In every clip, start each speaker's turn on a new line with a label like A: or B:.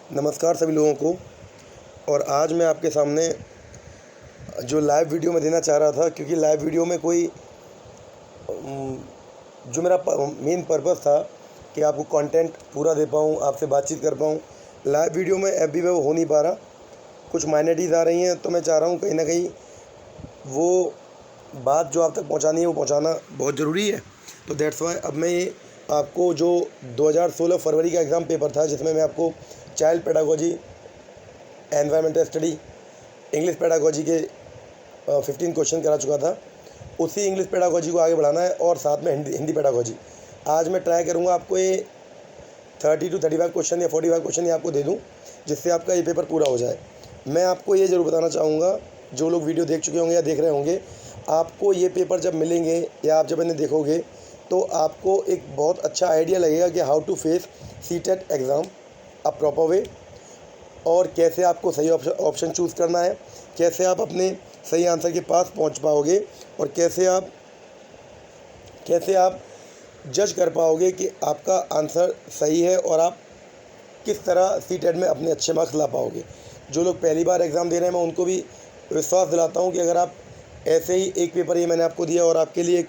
A: नमस्कार सभी लोगों को। और आज मैं आपके सामने जो लाइव वीडियो मैं देना चाह रहा था, क्योंकि लाइव वीडियो में कोई जो मेरा मेन पर्पस था कि आपको कंटेंट पूरा दे पाऊँ, आपसे बातचीत कर पाऊँ। लाइव वीडियो में अभी वो हो नहीं पा रहा, कुछ माइनरिटीज़ आ रही हैं, तो मैं चाह रहा हूँ कहीं ना कहीं वो बात जो आप तक पहुँचानी है वो पहुँचाना बहुत ज़रूरी है। तो दैट्स वाई अब मैं ये आपको जो 2016 फरवरी का एग्ज़ाम पेपर था, जिसमें मैं आपको child pedagogy, environmental study, English pedagogy के 15 क्वेश्चन करा चुका था, उसी इंग्लिश पेडागोजी को आगे बढ़ाना है और साथ में हिंदी पेडागोजी। आज मैं ट्राई करूँगा आपको ये 30 to 35 क्वेश्चन या 45 क्वेश्चन ये आपको दे दूँ, जिससे आपका ये पेपर पूरा हो जाए। मैं आपको ये ज़रूर बताना चाहूँगा, जो लोग वीडियो देख चुके होंगे या देख रहे होंगे, आपको ये पेपर जब मिलेंगे या आप जब इन्हें देखोगे तो आपको एक बहुत अच्छा आइडिया लगेगा कि how to face CTET exam a proper way, और कैसे आपको सही ऑप्शन चूज़ करना है, कैसे आप अपने सही आंसर के पास पहुंच पाओगे, और कैसे आप जज कर पाओगे कि आपका आंसर सही है और आप किस तरह सीटेट में अपने अच्छे मार्क्स ला पाओगे। जो लोग पहली बार एग्ज़ाम दे रहे हैं, मैं उनको भी विश्वास दिलाता हूं कि अगर आप ऐसे ही एक पेपर ये मैंने आपको दिया, और आपके लिए एक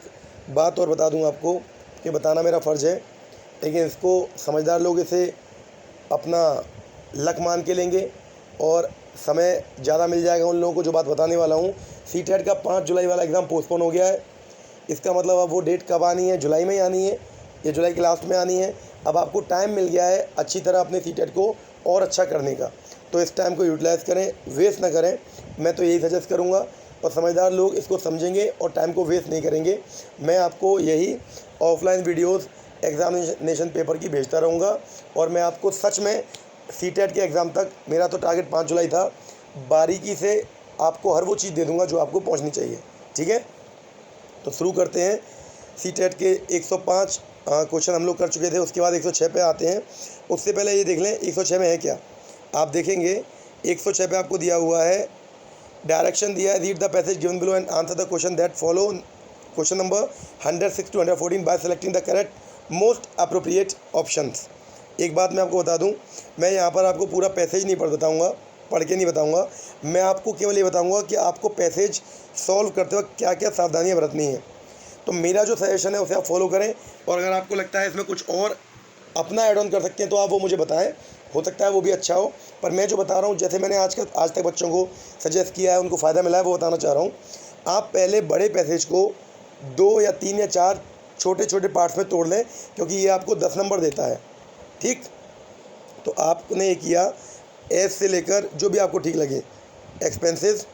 A: बात और बता दूं आपको कि बताना मेरा फ़र्ज़ है, लेकिन इसको समझदार लोग इसे अपना लक मान के लेंगे और समय ज़्यादा मिल जाएगा उन लोगों को जो बात बताने वाला हूँ। सीटेट का 5 जुलाई वाला एग्ज़ाम पोस्टपोन हो गया है। इसका मतलब अब वो डेट कब आनी है, जुलाई में ही आनी है या जुलाई के लास्ट में आनी है। अब आपको टाइम मिल गया है अच्छी तरह अपने सीटेट को और अच्छा करने का, तो इस टाइम को यूटिलाइज़ करें, वेस्ट ना करें। मैं तो यही सजेस्ट करूँगा, और समझदार लोग इसको समझेंगे और टाइम को वेस्ट नहीं करेंगे। मैं आपको यही ऑफलाइन वीडियोज़ एग्ज़ामिनेशन पेपर की भेजता रहूँगा, और मैं आपको सच में सीटेट के एग्ज़ाम तक, मेरा तो टारगेट 5 जुलाई था, बारीकी से आपको हर वो चीज़ दे दूँगा जो आपको पहुँचनी चाहिए। ठीक है, तो शुरू करते हैं। सीटेट के 105 क्वेश्चन हम लोग कर चुके थे, उसके बाद 106 पे आते हैं। उससे पहले ये देख लें 106 में है क्या। आप देखेंगे 106 पे आपको दिया हुआ है, डायरेक्शन दिया है, read the passage given below and answer the question that follow. Question number 106 to 114 bye selecting the correct most appropriate options. एक बात मैं आपको बता दूं, मैं यहाँ पर आपको पूरा पैसेज नहीं पढ़ के नहीं बताऊंगा। मैं आपको केवल ये बताऊंगा कि आपको पैसेज सॉल्व करते वक्त क्या क्या सावधानियाँ बरतनी हैं। तो मेरा जो सजेशन है उसे आप फॉलो करें, और अगर आपको लगता है इसमें कुछ और अपना ऐड ऑन कर सकते हैं तो आप वो मुझे बताएं, हो सकता है वो भी अच्छा हो। पर मैं जो बता रहा हूँ, जैसे मैंने आज तक बच्चों को सजेस्ट किया है, उनको फ़ायदा मिला है, वो बताना चाह रहा हूँ। आप पहले बड़े पैसेज को 2 या 3 या 4 छोटे छोटे पार्ट्स में तोड़ लें, क्योंकि ये आपको 10 नंबर देता है। ठीक, तो आपने ये किया, एस से लेकर जो भी आपको ठीक लगे, एक्सपेंसेस,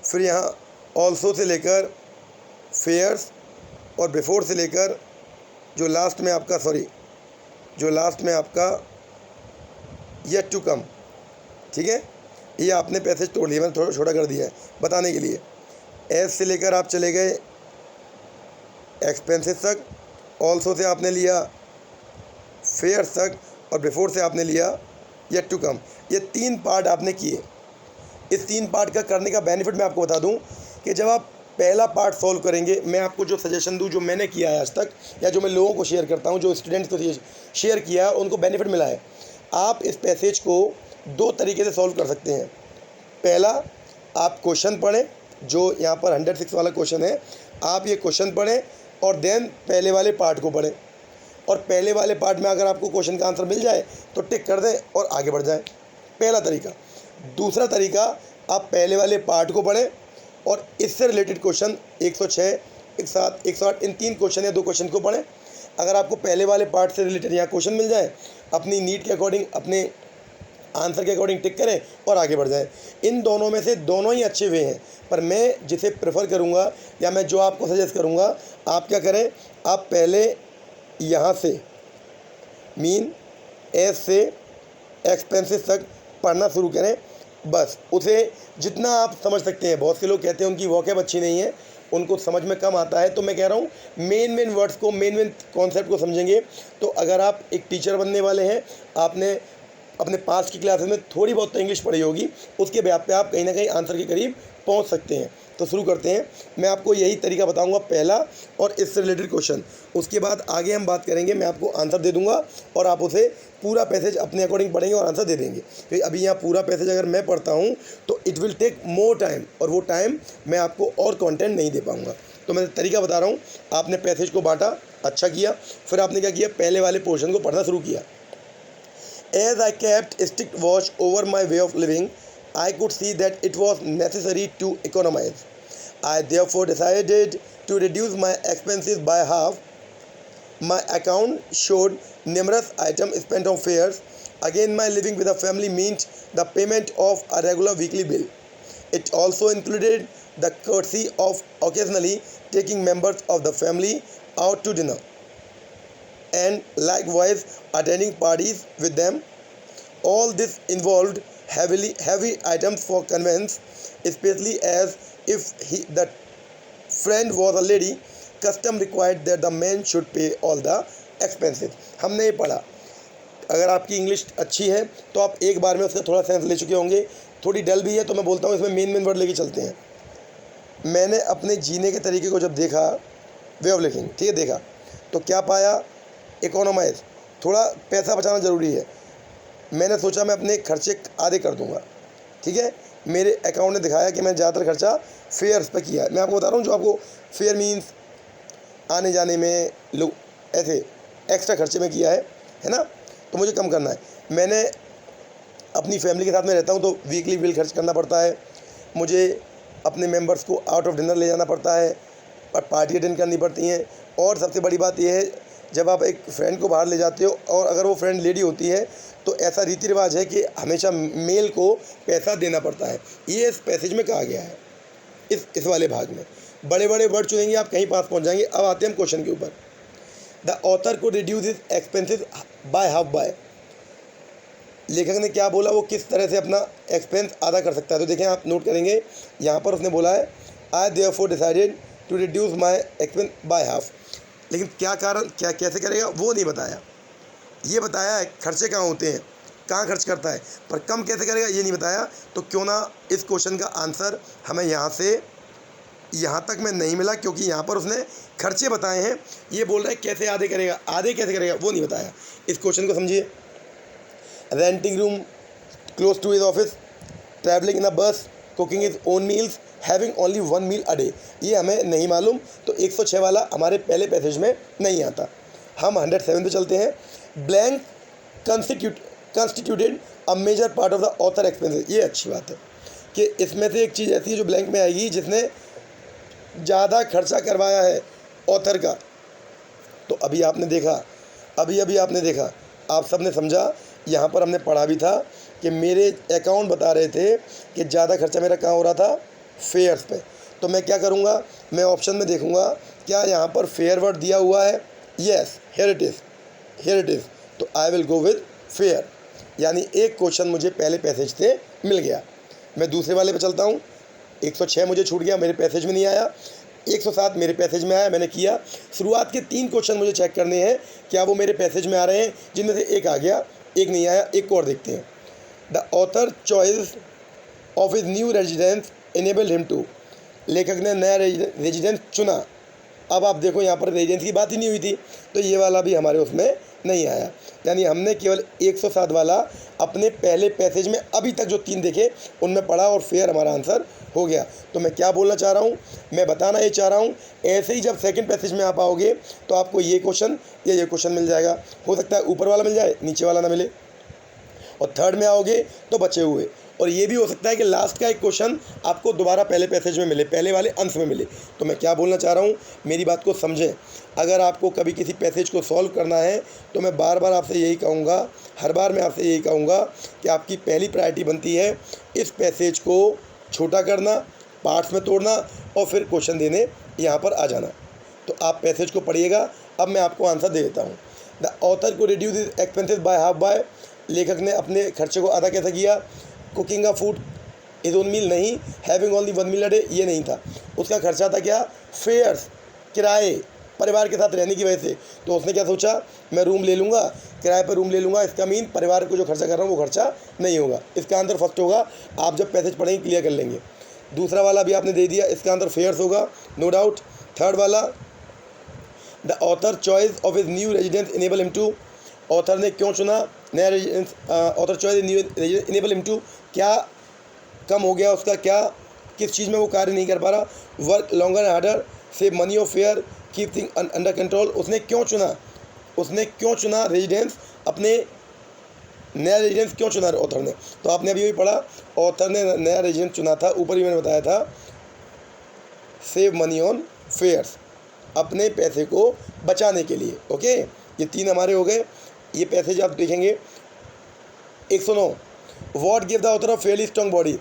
A: फिर यहाँ ऑल्सो से लेकर फेयर्स, और बिफोर से लेकर जो लास्ट में आपका येट टू कम। ठीक है, ये आपने पैसेज तोड़ लिया, मैंने थोड़ा छोटा कर दिया है बताने के लिए। एस से लेकर आप चले गए एक्सपेंसेस तक, ऑल्सो से आपने लिया फेयर्स तक, और बिफोर से आपने लिया येट टू कम। ये 3 पार्ट आपने किए। इस 3 पार्ट का करने का बेनिफिट मैं आपको बता दूं कि जब आप पहला पार्ट सॉल्व करेंगे, मैं आपको जो सजेशन दूं, जो मैंने किया है आज तक, या जो मैं लोगों को शेयर करता हूं, जो स्टूडेंट्स को शेयर किया है, उनको बेनिफिट मिला है। आप इस पैसेज को 2 तरीके से सॉल्व कर सकते हैं। पहला, आप क्वेश्चन पढ़ें, जो यहाँ पर 106 वाला क्वेश्चन है, आप ये क्वेश्चन पढ़ें और देन पहले वाले पार्ट को पढ़ें, और पहले वाले पार्ट में अगर आपको क्वेश्चन का आंसर मिल जाए तो टिक कर दें और आगे बढ़ जाएं। पहला तरीका। दूसरा तरीका, आप पहले वाले पार्ट को पढ़ें और इससे रिलेटेड क्वेश्चन 106, 107, 108, इन 3 क्वेश्चन या 2 क्वेश्चन को पढ़ें। अगर आपको पहले वाले पार्ट से रिलेटेड यहाँ क्वेश्चन मिल जाए, अपनी नीड के अकॉर्डिंग, अपने आंसर के अकॉर्डिंग टिक करें और आगे बढ़ जाएं। इन दोनों में से दोनों ही अच्छे वे हैं, पर मैं जिसे प्रेफर करूँगा, या मैं जो आपको सजेस्ट करूँगा, आप क्या करें, आप पहले यहाँ से मीन एस से एक्सपेंसेस तक पढ़ना शुरू करें। बस उसे जितना आप समझ सकते हैं। बहुत से लोग कहते हैं उनकी वोकैब अच्छी नहीं है, उनको समझ में कम आता है, तो मैं कह रहा हूँ मेन वर्ड्स को, मेन कॉन्सेप्ट को समझेंगे। तो अगर आप एक टीचर बनने वाले हैं, आपने अपने पास की क्लासेस में थोड़ी बहुत तो इंग्लिश पढ़ी होगी, उसके बेस पे आप कहीं ना कहीं आंसर के करीब पहुंच सकते हैं। तो शुरू करते हैं। मैं आपको यही तरीका बताऊंगा पहला और इससे रिलेटेड क्वेश्चन, उसके बाद आगे हम बात करेंगे। मैं आपको आंसर दे दूंगा और आप उसे पूरा पैसेज अपने अकॉर्डिंग पढ़ेंगे और आंसर दे देंगे। तो अभी यहाँ पूरा पैसेज अगर मैं पढ़ता हूँ तो it will take more time, और वो टाइम मैं आपको और कंटेंट नहीं दे पाऊँगा। तो मैं तरीका बता रहा हूँ। आपने पैसेज को बांटा, अच्छा किया। फिर आपने क्या किया, पहले वाले पोर्शन को पढ़ना शुरू किया। As I kept strict watch over my way of living, I could see that it was necessary to economize. I therefore decided to reduce my expenses by half. My account showed numerous items spent on fares. Again, my living with a family meant the payment of a regular weekly bill. It also included the courtesy of occasionally taking members of the family out to dinner, and likewise attending parties with them. All this involved heavy items for conveyance, especially as if the friend was a lady. Custom required that the man should pay all the expenses. हमने ये पढ़ा। अगर आपकी English अच्छी है तो आप एक बार में उसका थोड़ा सेंस ले चुके होंगे। थोड़ी डल भी है तो मैं बोलता हूँ इसमें मेन वर्ड लेके चलते हैं। मैंने अपने जीने के तरीके को जब देखा, वे ऑफ लिविंग, ठीक है, देखा तो क्या पाया, इकोनोमाइज, थोड़ा पैसा बचाना ज़रूरी है। मैंने सोचा मैं अपने खर्चे आधे कर दूंगा, ठीक है। मेरे अकाउंट ने दिखाया कि मैं ज़्यादातर खर्चा फेयर्स पे किया है। मैं आपको बता रहा हूँ, जो आपको फेयर मीन्स आने जाने में, लोग ऐसे एक्स्ट्रा खर्चे में किया है ना, तो मुझे कम करना है। मैंने अपनी फैमिली के साथ में रहता हूँ तो वीकली बिल खर्च करना पड़ता है। मुझे अपने मेंबर्स को आउट ऑफ डिनर ले जाना पड़ता है और पार्टी अटेंड करनी पड़ती हैं। और सबसे बड़ी बात यह है, जब आप एक फ्रेंड को बाहर ले जाते हो और अगर वो फ्रेंड लेडी होती है तो ऐसा रीति रिवाज है कि हमेशा मेल को पैसा देना पड़ता है। ये इस पैसेज में कहा गया है, इस वाले भाग में। बड़े बड़े वर्ड चुनेंगे आप, कहीं पास पहुंच जाएंगे। अब आते हैं हम क्वेश्चन के ऊपर। द ऑथर को reduce his expenses by half by. लेखक ने क्या बोला, वो किस तरह से अपना एक्सपेंस आधा कर सकता है। तो देखें, आप नोट करेंगे, यहाँ पर उसने बोला है I therefore decided to reduce my expense by half. लेकिन क्या कारण, क्या कैसे करेगा वो नहीं बताया। ये बताया है खर्चे कहाँ होते हैं, कहाँ खर्च करता है, पर कम कैसे करेगा ये नहीं बताया। तो क्यों ना इस क्वेश्चन का आंसर हमें यहाँ से यहाँ तक में नहीं मिला, क्योंकि यहाँ पर उसने खर्चे बताए हैं। ये बोल रहा है कैसे आधे करेगा, आधे कैसे करेगा वो नहीं बताया। इस क्वेश्चन को समझिए। Renting room close to his office, travelling in a bus, cooking his own meals, having only 1 meal a day. ये हमें नहीं मालूम, तो 106 वाला हमारे पहले पैसेज में नहीं आता। हम 107 पे चलते हैं। Blank constituted a major part of the author expenses. ये अच्छी बात है कि इसमें से एक चीज़ ऐसी है जो ब्लैंक में आएगी, जिसने ज़्यादा खर्चा करवाया है ऑथर का। तो अभी आपने देखा, अभी आपने देखा, आप सब ने समझा। यहाँ पर हमने पढ़ा भी था कि मेरे अकाउंट बता रहे थे कि ज़्यादा खर्चा मेरा कहाँ हो रहा था, फेयर्स पे। तो मैं क्या करूँगा, मैं ऑप्शन में देखूँगा क्या यहाँ पर फेयर वर्ड दिया हुआ है। Yes, here it is. तो I will go with fair. यानी एक क्वेश्चन मुझे पहले पैसेज से मिल गया। मैं दूसरे वाले पे चलता हूँ। 106 मुझे छूट गया, मेरे पैसेज में नहीं आया। 107 मेरे पैसेज में आया, मैंने किया। शुरुआत के 3 क्वेश्चन मुझे चेक करने हैं, क्या वो मेरे पैसेज में आ रहे हैं, जिनमें से एक आ गया, एक नहीं आया। एक और देखते हैं। The author choice of his new residence enabled him to. लेखक ने नया रेजिडेंस चुना। अब आप देखो, यहाँ पर रेजिडेंस की बात ही नहीं हुई थी, तो ये वाला भी हमारे उसमें नहीं आया। यानी हमने केवल 107 वाला अपने पहले पैसेज में अभी तक जो 3 देखे उनमें पढ़ा और फेयर हमारा आंसर हो गया। तो मैं क्या बोलना चाह रहा हूँ, मैं बताना ये चाह रहा हूँ, ऐसे ही जब सेकंड पैसेज में आप आओगे तो आपको ये क्वेश्चन या ये क्वेश्चन मिल जाएगा। हो सकता है ऊपर वाला मिल जाए, नीचे वाला ना मिले। और थर्ड में आओगे तो बचे हुए। और ये भी हो सकता है कि लास्ट का एक क्वेश्चन आपको दोबारा पहले पैसेज में मिले, पहले वाले अंश में मिले। तो मैं क्या बोलना चाह रहा हूँ, मेरी बात को समझें। अगर आपको कभी किसी पैसेज को सॉल्व करना है तो मैं बार बार आपसे यही कहूँगा, हर बार मैं आपसे यही कहूँगा कि आपकी पहली प्रायोरिटी बनती है इस पैसेज को छोटा करना, पार्ट्स में तोड़ना और फिर क्वेश्चन देने यहाँ पर आ जाना। तो आप पैसेज को पढ़िएगा। अब मैं आपको आंसर दे देता हूँ। द ऑथर को reduce his expenses by half by. लेखक ने अपने खर्चे को आधा कैसे किया। कुकिंग का फूड इज ओन मील नहीं, having only 1 meal a day ये नहीं था। उसका खर्चा था क्या, फेयर्स, किराए, परिवार के साथ रहने की वजह से। तो उसने क्या सोचा, मैं रूम ले लूँगा, किराए पर रूम ले लूँगा, इसका मीन परिवार को जो खर्चा कर रहा हूँ वो खर्चा नहीं होगा। इसका आंसर फर्स्ट होगा, आप जब पैसेज पढ़ेंगे क्लियर कर लेंगे। दूसरा वाला भी आपने दे दिया, इसका आंसर फेयर्स होगा, नो डाउट। थर्ड वाला, the author choice of his new residence enable him to, author ने क्यों चुना नया residence, author choice new enable him to, क्या कम हो गया उसका, क्या किस चीज़ में वो कार्य नहीं कर पा रहा, work longer and harder, save money और fair, keep thing under control. उसने क्यों चुना रेजिडेंस, अपने नया रेजिडेंस क्यों चुना ऑथर ने। तो आपने अभी भी पढ़ा, ऑथर ने नया रेजिडेंस चुना था, ऊपर भी मैंने बताया था, सेव मनी ऑन फेयर्स, अपने पैसे को बचाने के लिए। ओके, ये 3 हमारे हो गए। ये पैसेज आप देखेंगे 109, what give the author of Fairlie strong body.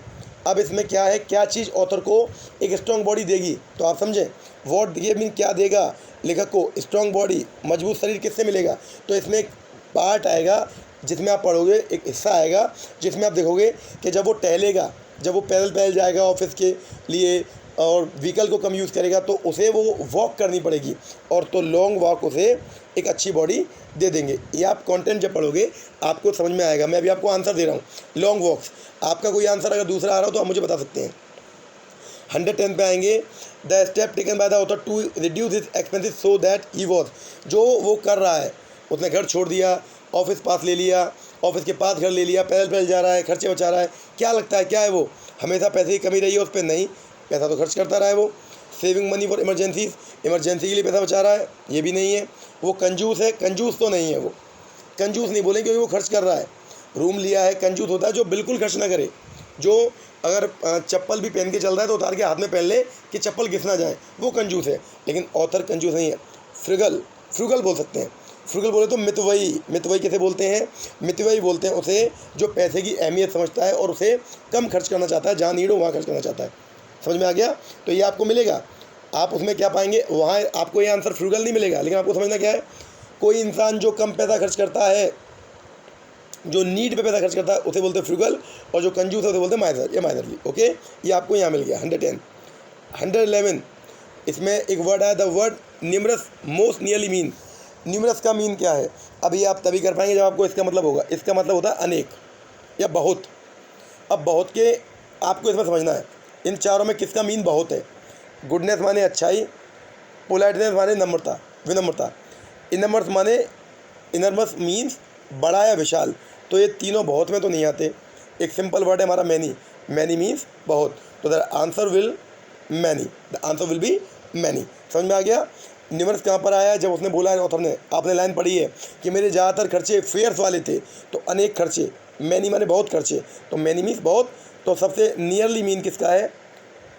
A: अब इसमें क्या है, क्या चीज़ ऑथर को एक स्ट्रॉन्ग बॉडी देगी, तो आप समझें, वॉट ये मीन क्या देगा लेखक को, स्ट्रॉन्ग बॉडी, मजबूत शरीर किससे मिलेगा। तो इसमें एक पार्ट आएगा जिसमें आप पढ़ोगे, एक हिस्सा आएगा जिसमें आप देखोगे कि जब वो टहलेगा, जब वो पैदल जाएगा ऑफिस के लिए और व्हीकल को कम यूज़ करेगा, तो उसे वो वॉक करनी पड़ेगी, और तो लॉन्ग वॉक उसे एक अच्छी बॉडी दे देंगे। ये आप कंटेंट जब पढ़ोगे आपको समझ में आएगा। मैं अभी आपको आंसर दे रहा हूँ, लॉन्ग वॉक्स। आपका कोई आंसर अगर दूसरा आ रहा हो तो आप मुझे बता सकते हैं। 110 पे आएंगे, the step taken by the author to reduce his expenses so that he was, जो वो कर रहा है, उसने घर छोड़ दिया, ऑफिस पास ले लिया, ऑफिस के पास घर ले लिया, पैदल जा रहा है, खर्चे बचा रहा है, क्या लगता है क्या है वो, हमेशा पैसे की कमी रही है उस पर, नहीं, पैसा तो खर्च करता रहा है वो। Saving money for emergencies, emergency के लिए पैसा बचा रहा है, ये भी नहीं है। वो कंजूस है, कंजूस तो नहीं है वो, कंजूस नहीं बोले क्योंकि वो खर्च कर रहा है। रूम लिया है, कंजूस होता है जो बिल्कुल खर्च ना करे, जो अगर चप्पल भी पहन के चल रहा है तो उतार के हाथ में पहन ले कि चप्पल घिस ना जाए, वो कंजूस है। लेकिन ऑथर कंजूस नहीं है, फ्रुगल बोल सकते हैं। फ्रुगल बोले तो मितव्ययी कैसे बोलते हैं, मितव्ययी बोलते हैं उसे जो पैसे की अहमियत समझता है और उसे कम खर्च करना चाहता है, जहाँ नीड हो वहाँ खर्च करना चाहता है। समझ में आ गया। तो ये आपको मिलेगा, आप उसमें क्या पाएंगे, वहाँ आपको ये आंसर फ्रुगल नहीं मिलेगा, लेकिन आपको समझना क्या है, कोई इंसान जो कम पैसा खर्च करता है, जो नीड पे पैसा खर्च करता है, उसे बोलते हैं फ्रुगल, और जो कंजूस है उसे बोलते हैं माइजर या माइजरली। ओके, ये आपको यहाँ मिल गया। 110, 111, इसमें एक वर्ड आया, the word numerous most nearly mean. Numerous का मीन क्या है, अभी आप तभी कर पाएंगे जब आपको इसका मतलब होगा। इसका मतलब होता है अनेक या बहुत। अब बहुत के आपको इसमें समझना है, इन चारों में किसका मीन बहुत है। गुडनेस माने अच्छाई, पोलाइटनेस माने नम्रता, विनम्रता, इनर्मस मीन्स बड़ा या विशाल। तो ये तीनों बहुत में तो नहीं आते। एक सिंपल वर्ड है हमारा मैनी मीन्स बहुत, तो the answer will be many. समझ में आ गया। न्यूमरस कहाँ पर आया, जब उसने बोला है ऑथर ने, आपने लाइन पढ़ी है कि मेरे ज़्यादातर खर्चे फेयर्स वाले थे, तो अनेक खर्चे, मैनी माने बहुत खर्चे, तो मैनी मीन्स बहुत, तो सबसे नियरली मीन किसका है,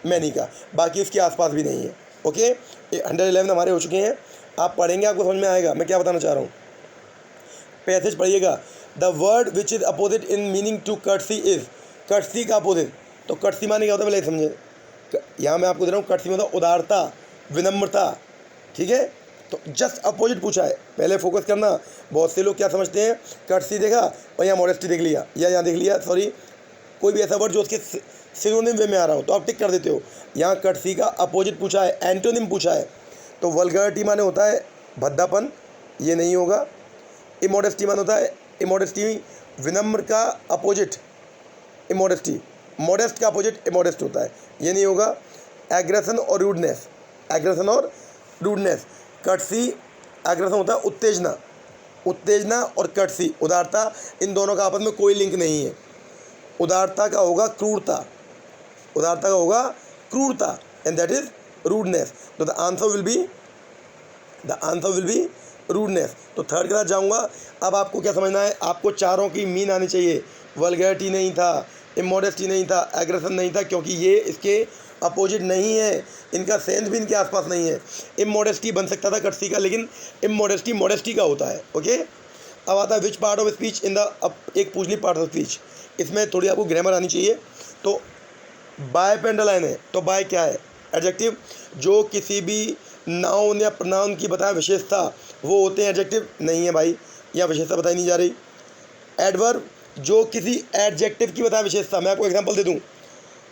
A: मैनी का, बाकी उसके आसपास भी नहीं है। ओके, ये 111 हमारे हो चुके हैं। आप पढ़ेंगे आपको समझ में आएगा मैं क्या बताना चाह रहा हूँ। पैसेज पढ़िएगा, the word which is opposite in meaning to courtesy is, courtesy का अपोजिट, तो कर्टसी माने क्या होता है पहले समझे। यहाँ मैं आपको दे रहा हूँ, कर्टसी मतलब उदारता, विनम्रता, ठीक है। तो जस्ट अपोजिट पूछा है, पहले फोकस करना। बहुत से लोग क्या समझते हैं, कर्टसी देखा और यहाँ मॉडेस्टी देख लिया, या यहाँ देख लिया, सॉरी, कोई भी ऐसा वर्ड जो उसके सिनोनिम वे में आ रहा हो तो आप टिक कर देते हो। यहाँ कर्टसी का अपोजिट पूछा है, एंटोनिम पूछा है, तो वल्गैरिटी माने होता है भद्दापन, ये नहीं होगा। इमोडेस्टी माने होता है, इमोडेस्टी विनम्र का अपोजिट इमोडेस्टी, मॉडेस्ट का अपोजिट इमोडेस्ट होता है, ये नहीं होगा। एग्रेशन और रूडनेस, कर्टसी एग्रेशन होता है उत्तेजना और कर्टसी उदारता, इन दोनों का आपस में कोई लिंक नहीं है। उदारता का होगा क्रूरता, एंड दैट इज रूडनेस, तो the answer will be rudeness. तो थर्ड के साथ जाऊँगा। अब आपको क्या समझना है, आपको चारों की मीन आनी चाहिए। वल्गैरिटी नहीं था, इमोडेस्टी नहीं था, एग्रेशन नहीं था, क्योंकि ये इसके अपोजिट नहीं है, इनका सेंस भी इनके आसपास नहीं है। इमोडेस्टी बन सकता था कर्टसी का, लेकिन इमोडेस्टी मॉडेस्टी का होता है। ओके, अब आता है which part of speech in the, अब एक पूछ ली पार्ट ऑफ स्पीच, इसमें थोड़ी आपको ग्रामर आनी चाहिए। तो बाय पे अंडरलाइन है, तो बाय क्या है, एडजेक्टिव, जो किसी भी नाउन या प्रोनाउन की बताया विशेषता वो होते हैं एडजेक्टिव, नहीं है भाई, यहाँ विशेषता बताई नहीं जा रही। एडवर्ब, जो किसी एडजेक्टिव की बताया विशेषता, मैं आपको एग्जांपल दे दूँ,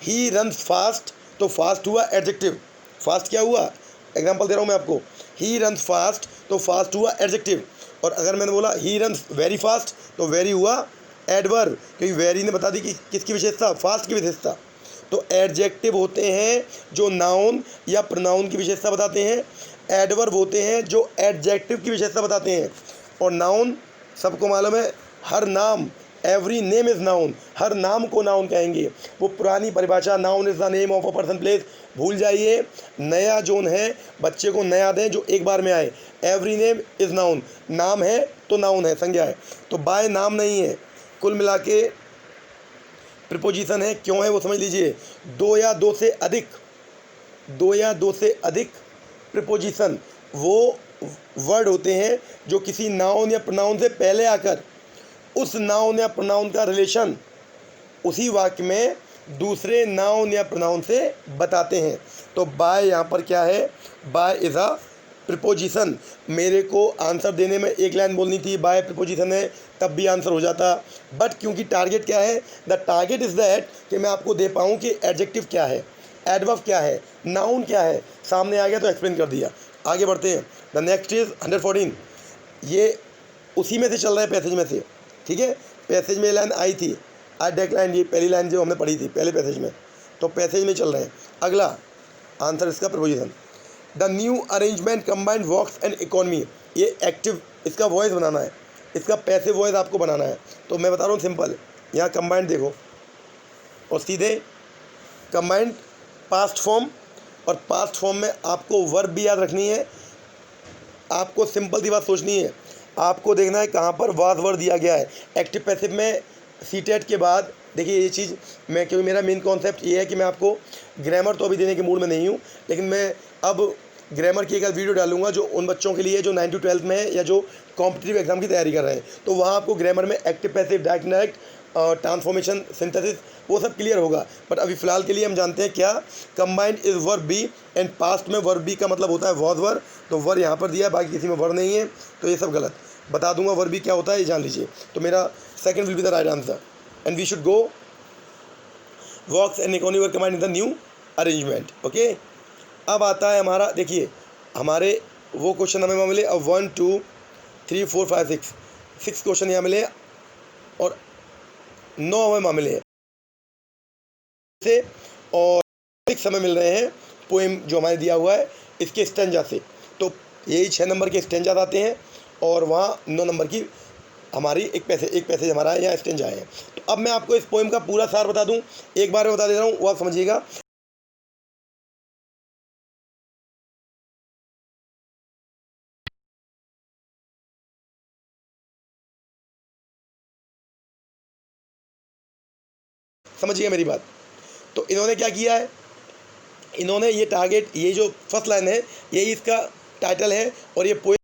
A: ही रन्स फास्ट, तो फास्ट हुआ एडजेक्टिव, फास्ट क्या हुआ एग्जांपल दे रहा हूँ मैं आपको, ही रन्स फास्ट, तो फास्ट हुआ एडजेक्टिव। और अगर मैंने बोला ही रन्स वेरी फास्ट, तो वेरी हुआ एडवर्ब, क्योंकि वेरी ने बता दी कि किसकी विशेषता, फास्ट की विशेषता। तो एडजेक्टिव होते हैं जो नाउन या प्रोनाउन की विशेषता बताते हैं, एडवर्ब होते हैं जो एडजेक्टिव की विशेषता बताते हैं। और नाउन सबको मालूम है, हर नाम, एवरी नेम इज़ नाउन, हर नाम को नाउन कहेंगे। वो पुरानी परिभाषा noun is the name of a person place भूल जाइए। नया जोन है, बच्चे को नया दें जो एक बार में आए। एवरी नेम इज़ नाउन, नाम है तो नाउन है, संज्ञा है। तो बाय नाम नहीं है, कुल मिला के प्रिपोजिशन है। क्यों है वो समझ लीजिए। दो या दो से अधिक, दो या दो से अधिक प्रिपोजिशन वो वर्ड होते हैं जो किसी नाउन या प्रोनाउन से पहले आकर उस नाउन या प्रोनाउन का रिलेशन उसी वाक्य में दूसरे नाउन या प्रोनाउन से बताते हैं। तो बाय यहाँ पर क्या है, बाय इज़ अ प्रिपोजिशन। मेरे को आंसर देने में एक लाइन बोलनी थी, बाय प्रिपोजिशन है, तब भी आंसर हो जाता। बट क्योंकि टारगेट क्या है, द टारगेट इज़ दैट कि मैं आपको दे पाऊँ कि एडजेक्टिव क्या है, एडवर्ब क्या है, नाउन क्या है। सामने आ गया तो एक्सप्लेन कर दिया। आगे बढ़ते हैं। The next is 114। ये उसी में से चल रहा है, पैसेज में से, ठीक है। पैसेज में लाइन आई थी, आज डेक लाइन, ये पहली लाइन जो हमने पढ़ी थी पहले पैसेज में, तो पैसेज में चल रहे हैं। अगला आंसर इसका preposition, the new arrangement combined works and economy. ये एक्टिव, इसका वॉइस बनाना है, इसका पैसिव वॉइस आपको बनाना है। तो मैं बता रहा हूँ सिंपल, यहाँ कंबाइंड देखो और सीधे कंबाइंड पास्ट फॉर्म, और पास्ट फॉर्म में आपको वर्ब भी याद रखनी है। आपको सिंपल सी बात सोचनी है, आपको देखना है कहाँ पर वाज वर्ड दिया गया है। एक्टिव पैसिव में सीटेट के बाद देखिए ये चीज़, मैं क्योंकि मेरा मेन कॉन्सेप्ट ये है कि मैं आपको ग्रामर तो अभी देने के मूड में नहीं हूँ, लेकिन मैं अब ग्रामर की एक वीडियो डालूंगा जो उन बच्चों के लिए जो 9 to 12 में है या जो कॉम्पिटिटिव एग्जाम की तैयारी कर रहे हैं। तो वहाँ आपको ग्रामर में active passive, direct indirect, transformation, synthesis, वो सब क्लियर होगा। बट अभी फ़िलहाल के लिए हम जानते हैं क्या, combined is verb B and past में वर्ब बी का मतलब होता है वॉज वर। तो वर यहाँ पर दिया है, बाकी किसी में वर नहीं है, तो ये सब गलत। बता दूंगा वर्ब बी क्या होता है, ये जान लीजिए। तो मेरा second will be the right answer and we should go works and economy were combined in the new arrangement. Okay, अब आता है हमारा, देखिए हमारे वो क्वेश्चन हमें मिले, अब 1 2 3 4 5 6 क्वेश्चन यहाँ मिले और 9 हमें मिले हैं से, और 6 हमें मिल रहे हैं पोएम जो हमारे दिया हुआ है इसके स्टेंजा से। तो यही 6 नंबर के स्टेंजास आते हैं और वहाँ 9 नंबर की हमारी एक पैसेज हमारा है, यहाँ स्टेंजा है। तो अब मैं आपको इस पोएम का पूरा सार बता दूं, एक बार में बता दे रहा हूँ, वो आप समझिएगा। समझिए मेरी बात। तो इन्होंने क्या किया है, इन्होंने ये टारगेट, ये जो फर्स्ट लाइन है यही इसका टाइटल है, और ये पोएम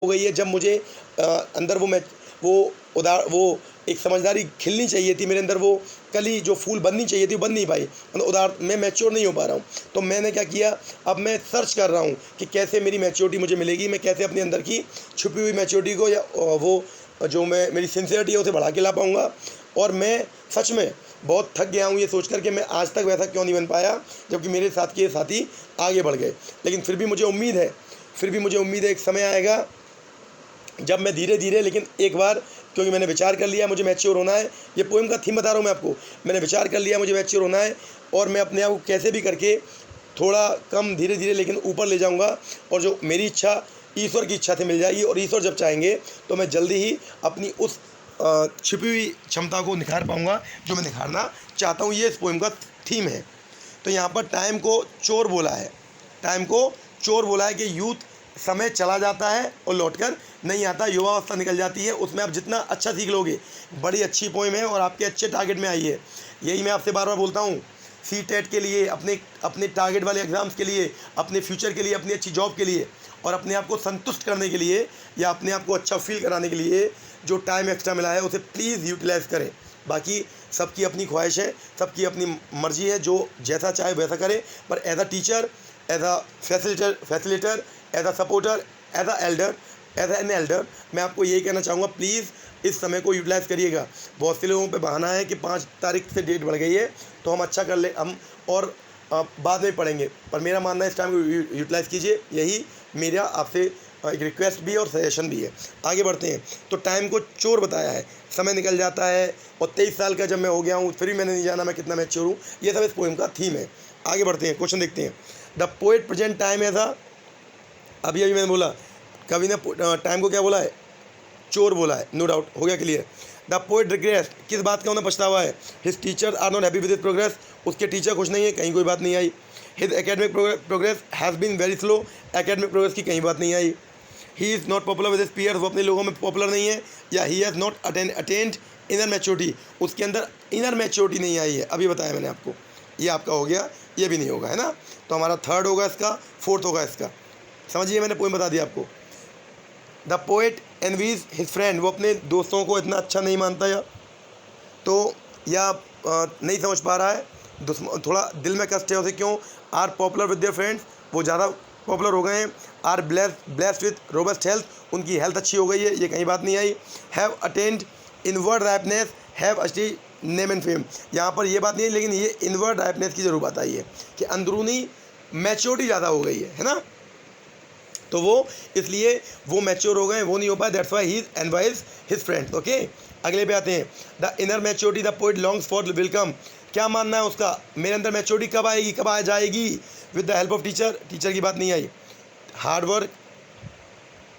A: हो गई है जब मुझे अंदर वो एक समझदारी खिलनी चाहिए थी मेरे अंदर, वो कली जो फूल बननी चाहिए थी वो बन नहीं पाई, मतलब मैं मैच्योर नहीं हो पा रहा हूँ। तो मैंने क्या किया, अब मैं सर्च कर रहा हूँ कि कैसे मेरी मैच्योरिटी मुझे मिलेगी, मैं कैसे अपने अंदर की छुपी हुई मैच्योरिटी को या वो जो मैं मेरी सिंसियरिटी है उसे बढ़ा के ला पाऊँगा। और मैं सच में बहुत थक गया हूँ ये सोच कर कि मैं आज तक वैसा क्यों नहीं बन पाया, जबकि मेरे साथ के साथी आगे बढ़ गए। लेकिन फिर भी मुझे उम्मीद है एक समय आएगा जब मैं धीरे धीरे, लेकिन एक बार, क्योंकि मैंने विचार कर लिया मुझे मैच्योर होना है। ये पोएम का थीम बता रहा हूँ मैं आपको, मैंने विचार कर लिया मुझे मैच्योर होना है, और मैं अपने आप को कैसे भी करके थोड़ा कम धीरे धीरे लेकिन ऊपर ले जाऊँगा। और जो मेरी इच्छा ईश्वर की इच्छा से मिल जाएगी, और ईश्वर जब चाहेंगे तो मैं जल्दी ही अपनी उस छिपी हुई क्षमता को निखार पाऊँगा जो मैं निखारना चाहता हूँ। ये इस पोएम का थीम है। तो यहाँ पर टाइम को चोर बोला है कि यूथ समय चला जाता है और लौटकर नहीं आता, युवावस्था निकल जाती है, उसमें आप जितना अच्छा सीख लोगे। बड़ी अच्छी पोएम है और आपके अच्छे टारगेट में आई है। यही मैं आपसे बार बार बोलता हूँ, सीटेट के लिए, अपने टारगेट वाले एग्ज़ाम्स के लिए, अपने फ्यूचर के लिए, अपनी अच्छी जॉब के लिए, और अपने आप को संतुष्ट करने के लिए या अपने आप को अच्छा फील कराने के लिए जो टाइम एक्स्ट्रा मिला है उसे प्लीज़ यूटिलाइज़ करें। बाकी सबकी अपनी ख्वाहिश है, सबकी अपनी मर्ज़ी है, जो जैसा चाहे वैसा करे। पर as a teacher, as a facilitator, as a supporter, as a elder, as an elder, मैं आपको यही कहना चाहूँगा, प्लीज़ इस समय को यूटिलाइज़ करिएगा। बहुत से लोगों पे बहाना है कि 5 तारीख से डेट बढ़ गई है तो हम अच्छा कर ले हम और बाद में पढ़ेंगे। पर मेरा मानना है इस टाइम को यूटिलाइज़ कीजिए, यही मेरा आपसे एक रिक्वेस्ट भी है और सजेशन भी है। आगे बढ़ते हैं। तो टाइम को चोर बताया है, समय निकल जाता है और 23 साल का जब मैं हो गया हूँ फिर भी मैंने नहीं जाना मैं कितना मैच्योर हूँ। ये सब इस पोएम का थीम है। आगे बढ़ते हैं, क्वेश्चन देखते हैं। The poet present time as a, अभी अभी मैंने बोला कवि ने टाइम को क्या बोला है, चोर बोला है। नो डाउट, हो गया क्लियर। द पोएट रिग्रेट्स, किस बात का उन्हें पछतावा है। His teacher are not happy with his progress, उसके टीचर खुश नहीं है, कहीं कोई बात नहीं आई। His academic progress has been very slow, academic progress की कहीं बात नहीं आई। He is not popular with his peers, वो अपने लोगों में पॉपुलर नहीं है। या he has not attend inner maturity, उसके अंदर इनर मैच्योरिटी नहीं आई है। अभी बताया मैंने आपको, ये आपका हो गया, ये भी नहीं होगा, है ना। तो हमारा थर्ड होगा इसका, फोर्थ होगा इसका। समझिए, मैंने पोएम बता दिया आपको। The poet envies his friend, वो अपने दोस्तों को इतना अच्छा नहीं मानता या नहीं समझ पा रहा है, थोड़ा दिल में कष्ट है उसे, क्यों। Are popular with their friends, वो ज़्यादा पॉपुलर हो गए हैं। Are blessed with robust health, उनकी हेल्थ अच्छी हो गई है, ये कहीं बात नहीं आई। Have attend inward wrapness, have achieve name and fame, यहाँ पर ये बात नहीं है, लेकिन ये इनवर्ड रैपनेस की जरूर बात आई है कि अंदरूनी मैच्योरिटी ज़्यादा हो गई है ना। तो वो इसलिए वो मैच्योर हो गए, वो नहीं हो पाए, that's why he advise his friends. Okay, अगले पे आते हैं। The inner maturity the poet longs for welcome, क्या मानना है उसका, मेरे अंदर मैच्योरिटी कब आएगी, कब आ जाएगी। With the help of teacher, teacher की बात नहीं आई। Hard work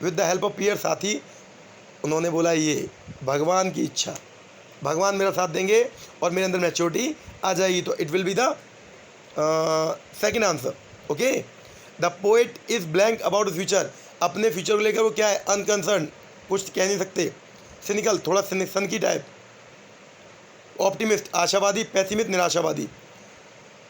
A: with the help of peer, साथी, उन्होंने बोला ये भगवान की इच्छा, भगवान मेरा साथ देंगे और मेरे अंदर मैच्योरिटी आ जाएगी। तो it will be the second answer. Okay, the poet is blank about future, अपने फ्यूचर को लेकर वो क्या है, अनकंसर्न, कुछ कह नहीं सकते। सिनिकल, थोड़ा सन की टाइप। ऑप्टिमिस्ट, आशावादी। पैसिमिस्ट, निराशावादी,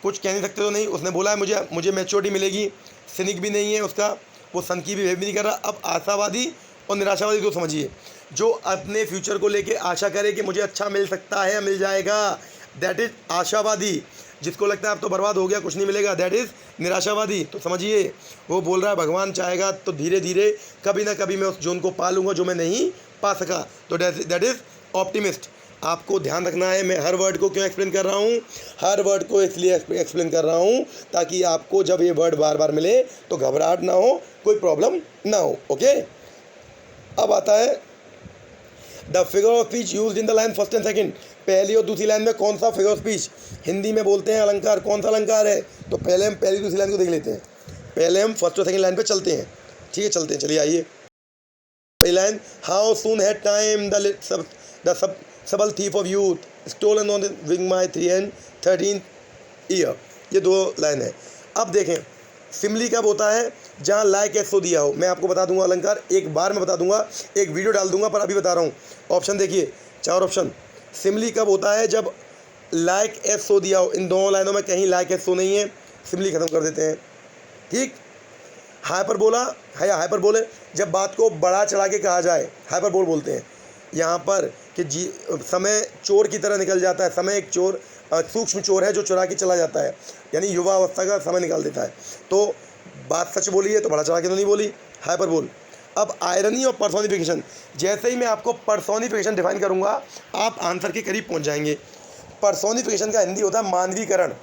A: कुछ कह नहीं सकते तो नहीं। उसने बोला है मुझे मैच्योरिटी मिलेगी, सिनिक भी नहीं है उसका, वो सन की भी बिहेव भी नहीं कर रहा। अब आशावादी और निराशावादी तो समझिए, जो अपने फ्यूचर को लेके आशा करे कि मुझे अच्छा मिल सकता है, मिल जाएगा, दैट इज़ आशावादी। जिसको लगता है अब तो बर्बाद हो गया, कुछ नहीं मिलेगा, दैट इज़ निराशावादी। तो समझिए, वो बोल रहा है भगवान चाहेगा तो धीरे धीरे कभी ना कभी मैं उस जोन को पा लूँगा जो मैं नहीं पा सका, तो दैट इज़ ऑप्टिमिस्ट। आपको ध्यान रखना है, मैं हर वर्ड को क्यों एक्सप्लेन कर रहा हूँ, हर वर्ड को इसलिए एक्सप्लेन कर रहा हूँ ताकि आपको जब ये वर्ड बार बार मिले तो घबराहट ना हो, कोई प्रॉब्लम ना हो। ओके, अब आता है the figure of speech use in the line first and second, पहली और दूसरी लाइन में कौन सा फिगर ऑफ स्पीच, हिंदी में बोलते हैं अलंकार, कौन सा अलंकार है। तो पहले हम पहली दूसरी लाइन को देख लेते हैं, पहले हम फर्स्ट और सेकंड लाइन पे चलते हैं। ठीक है, चलते हैं, चलिए आइए। पहली लाइन, how soon had time the subtle thief of youth stolen on the wing my 313 year, ये दो लाइन है। अब देखें, सिमली कब होता है, जहाँ लायक एस सो दिया हो। मैं आपको बता दूंगा अलंकार, एक बार में बता दूंगा, एक वीडियो डाल दूंगा, पर अभी बता रहा हूँ। ऑप्शन देखिए, 4 ऑप्शन। सिमली कब होता है, जब लायक एस सो दिया हो। इन दोनों लाइनों में कहीं लायक एस सो नहीं है, सिमली खत्म कर देते हैं। ठीक। हाइपर बोला है या हाइपर बोले, जब बात को बढ़ा चढ़ा के कहा जाए, हाइपर बोल बोलते हैं। यहाँ पर कि समय चोर की तरह निकल जाता है, समय एक चोर, सूक्ष्म चोर है जो चुरा के चला जाता है, यानी युवा अवस्था का समय निकाल देता है। तो बात सच बोली है तो बड़ा चढ़ा के तो नहीं बोली, हाइपर बोल। अब आयरनी और पर्सोनिफिकेशन, जैसे ही मैं आपको पर्सोनिफिकेशन डिफाइन करूंगा आप आंसर के करीब पहुंच जाएंगे। पर्सोनिफिकेशन का हिंदी होता है मानवीकरण।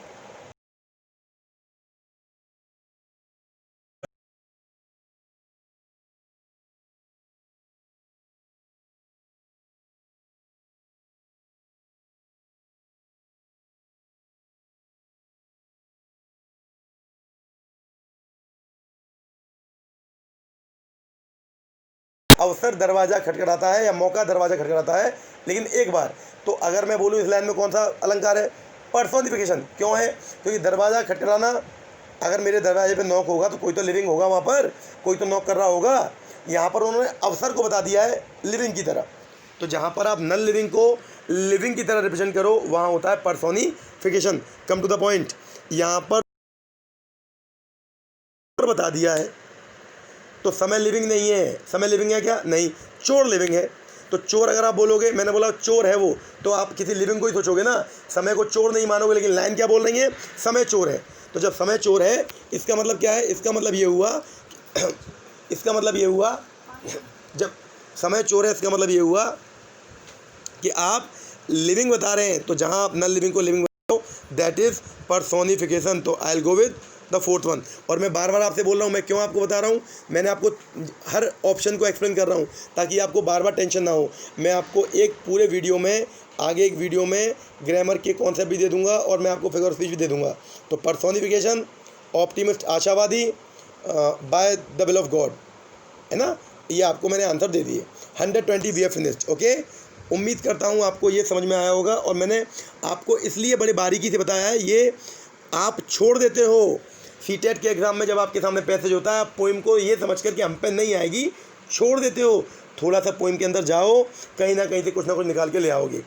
A: अवसर दरवाज़ा खटखटाता है या मौका दरवाज़ा खटखटाता है, लेकिन एक बार। तो अगर मैं बोलूँ इस लाइन में कौन सा अलंकार है, पर्सोनिफिकेशन। क्यों है, क्योंकि दरवाज़ा खटखटाना, अगर मेरे दरवाजे पे नॉक होगा तो कोई तो लिविंग होगा वहाँ पर, कोई तो नॉक कर रहा होगा। यहाँ पर उन्होंने अवसर को बता दिया है लिविंग की तरह। तो जहाँ पर आप नॉन लिविंग को लिविंग की तरह रिप्रेजेंट करो वहाँ होता है personification. Come to the point, यहाँ पर बता दिया है। तो समय लिविंग नहीं है। समय लिविंग है क्या? नहीं, चोर लिविंग है। तो चोर अगर आप बोलोगे, मैंने बोला चोर है वो, तो आप किसी लिविंग को ही सोचोगे ना, समय को चोर नहीं मानोगे। लेकिन लाइन क्या बोल रही है? समय चोर है। तो जब समय चोर है, इसका मतलब क्या है? इसका मतलब ये हुआ इसका मतलब ये हुआ जब समय चोर है, इसका मतलब ये हुआ कि आप लिविंग बता रहे हैं, तो जहां आप नॉन लिविंग को लिविंग बताओ, दैट इज पर्सोनिफिकेशन। तो I will go with the fourth one. और मैं बार बार आपसे बोल रहा हूँ, मैं क्यों आपको बता रहा हूँ, मैंने आपको हर ऑप्शन को एक्सप्लेन कर रहा हूँ ताकि आपको बार बार टेंशन ना हो। मैं आपको एक पूरे वीडियो में, आगे एक वीडियो में ग्रामर के कॉन्सेप्ट भी दे दूंगा और मैं आपको फिगर ऑफ स्पीच भी दे दूंगा। तो पर्सोनिफिकेशन, ऑप्टिमिस्ट आशावादी, by the will of God, है ना। ये आपको मैंने आंसर दे दिए। 120 वी फिनिश्ड। ओके, उम्मीद करता हूँ आपको ये समझ में आया होगा। और मैंने आपको इसलिए बड़े बारीकी से बताया है, ये आप छोड़ देते हो सीटेट के एग्ज़ाम में। जब आपके सामने पैसेज होता है, आप पोइम को ये समझ कर कि हम पे नहीं आएगी, छोड़ देते हो। थोड़ा सा पोइम के अंदर जाओ, कहीं ना कहीं से कुछ ना कुछ निकाल के ले आओगे।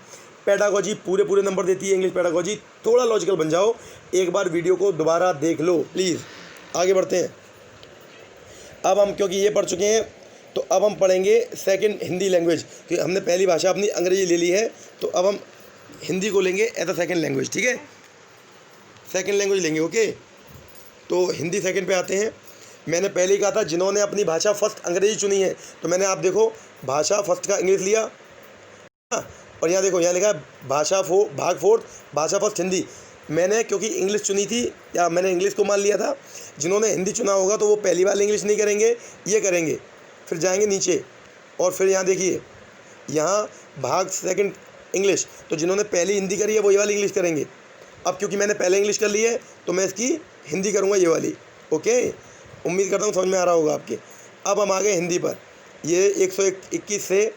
A: पेडागोजी पूरे नंबर देती है इंग्लिश पेडागोजी। थोड़ा लॉजिकल बन जाओ, एक बार वीडियो को दोबारा देख लो प्लीज़। आगे बढ़ते हैं। अब हम, क्योंकि ये पढ़ चुके हैं, तो अब हम पढ़ेंगे सेकंड हिंदी लैंग्वेज। क्योंकि हमने पहली भाषा अपनी अंग्रेजी ले ली है, तो अब हम हिंदी को लेंगे एज अ सेकंड लैंग्वेज। ठीक है, सेकंड लैंग्वेज लेंगे। ओके, तो हिंदी सेकंड पे आते हैं। मैंने पहले ही कहा था, जिन्होंने अपनी भाषा फर्स्ट अंग्रेजी चुनी है, तो मैंने आप देखो भाषा फर्स्ट का इंग्लिश लिया, और यहाँ देखो, यहाँ लिखा है भाग फोर्थ भाषा फर्स्ट हिंदी। मैंने क्योंकि इंग्लिश चुनी थी, या मैंने इंग्लिश को मान लिया था। जिन्होंने हिंदी चुना होगा तो वो पहली बार इंग्लिश नहीं करेंगे, ये करेंगे, फिर जाएंगे नीचे, और फिर यहाँ देखिए, यहाँ भाग सेकंड इंग्लिश। तो जिन्होंने पहली हिंदी करी है वो ये वाली इंग्लिश करेंगे। अब क्योंकि मैंने पहले इंग्लिश कर ली है, तो मैं इसकी हिंदी करूँगा, ये वाली। ओके, उम्मीद करता हूँ समझ में आ रहा होगा आपके। अब हम आ गए हिंदी पर। ये 121 से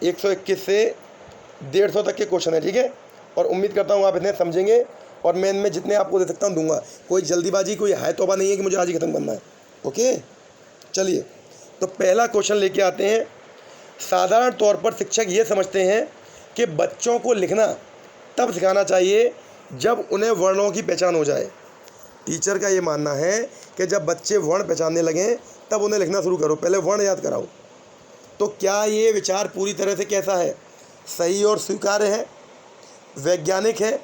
A: 150 तक के क्वेश्चन है। ठीक है, और उम्मीद करता हूँ आप इतने समझेंगे, और मैं इनमें जितने आपको दे सकता हूँ दूंगा। कोई जल्दीबाजी, कोई है तौबा नहीं है कि मुझे आज ही ख़त्म करना है। ओके, चलिए, तो पहला क्वेश्चन लेके आते हैं। साधारण तौर पर शिक्षक ये समझते हैं कि बच्चों को लिखना तब सिखाना चाहिए जब उन्हें वर्णों की पहचान हो जाए। टीचर का ये मानना है कि जब बच्चे वर्ण पहचानने लगें तब उन्हें लिखना शुरू करो, पहले वर्ण याद कराओ। तो क्या ये विचार पूरी तरह से कैसा है? सही और स्वीकार्य है, वैज्ञानिक है,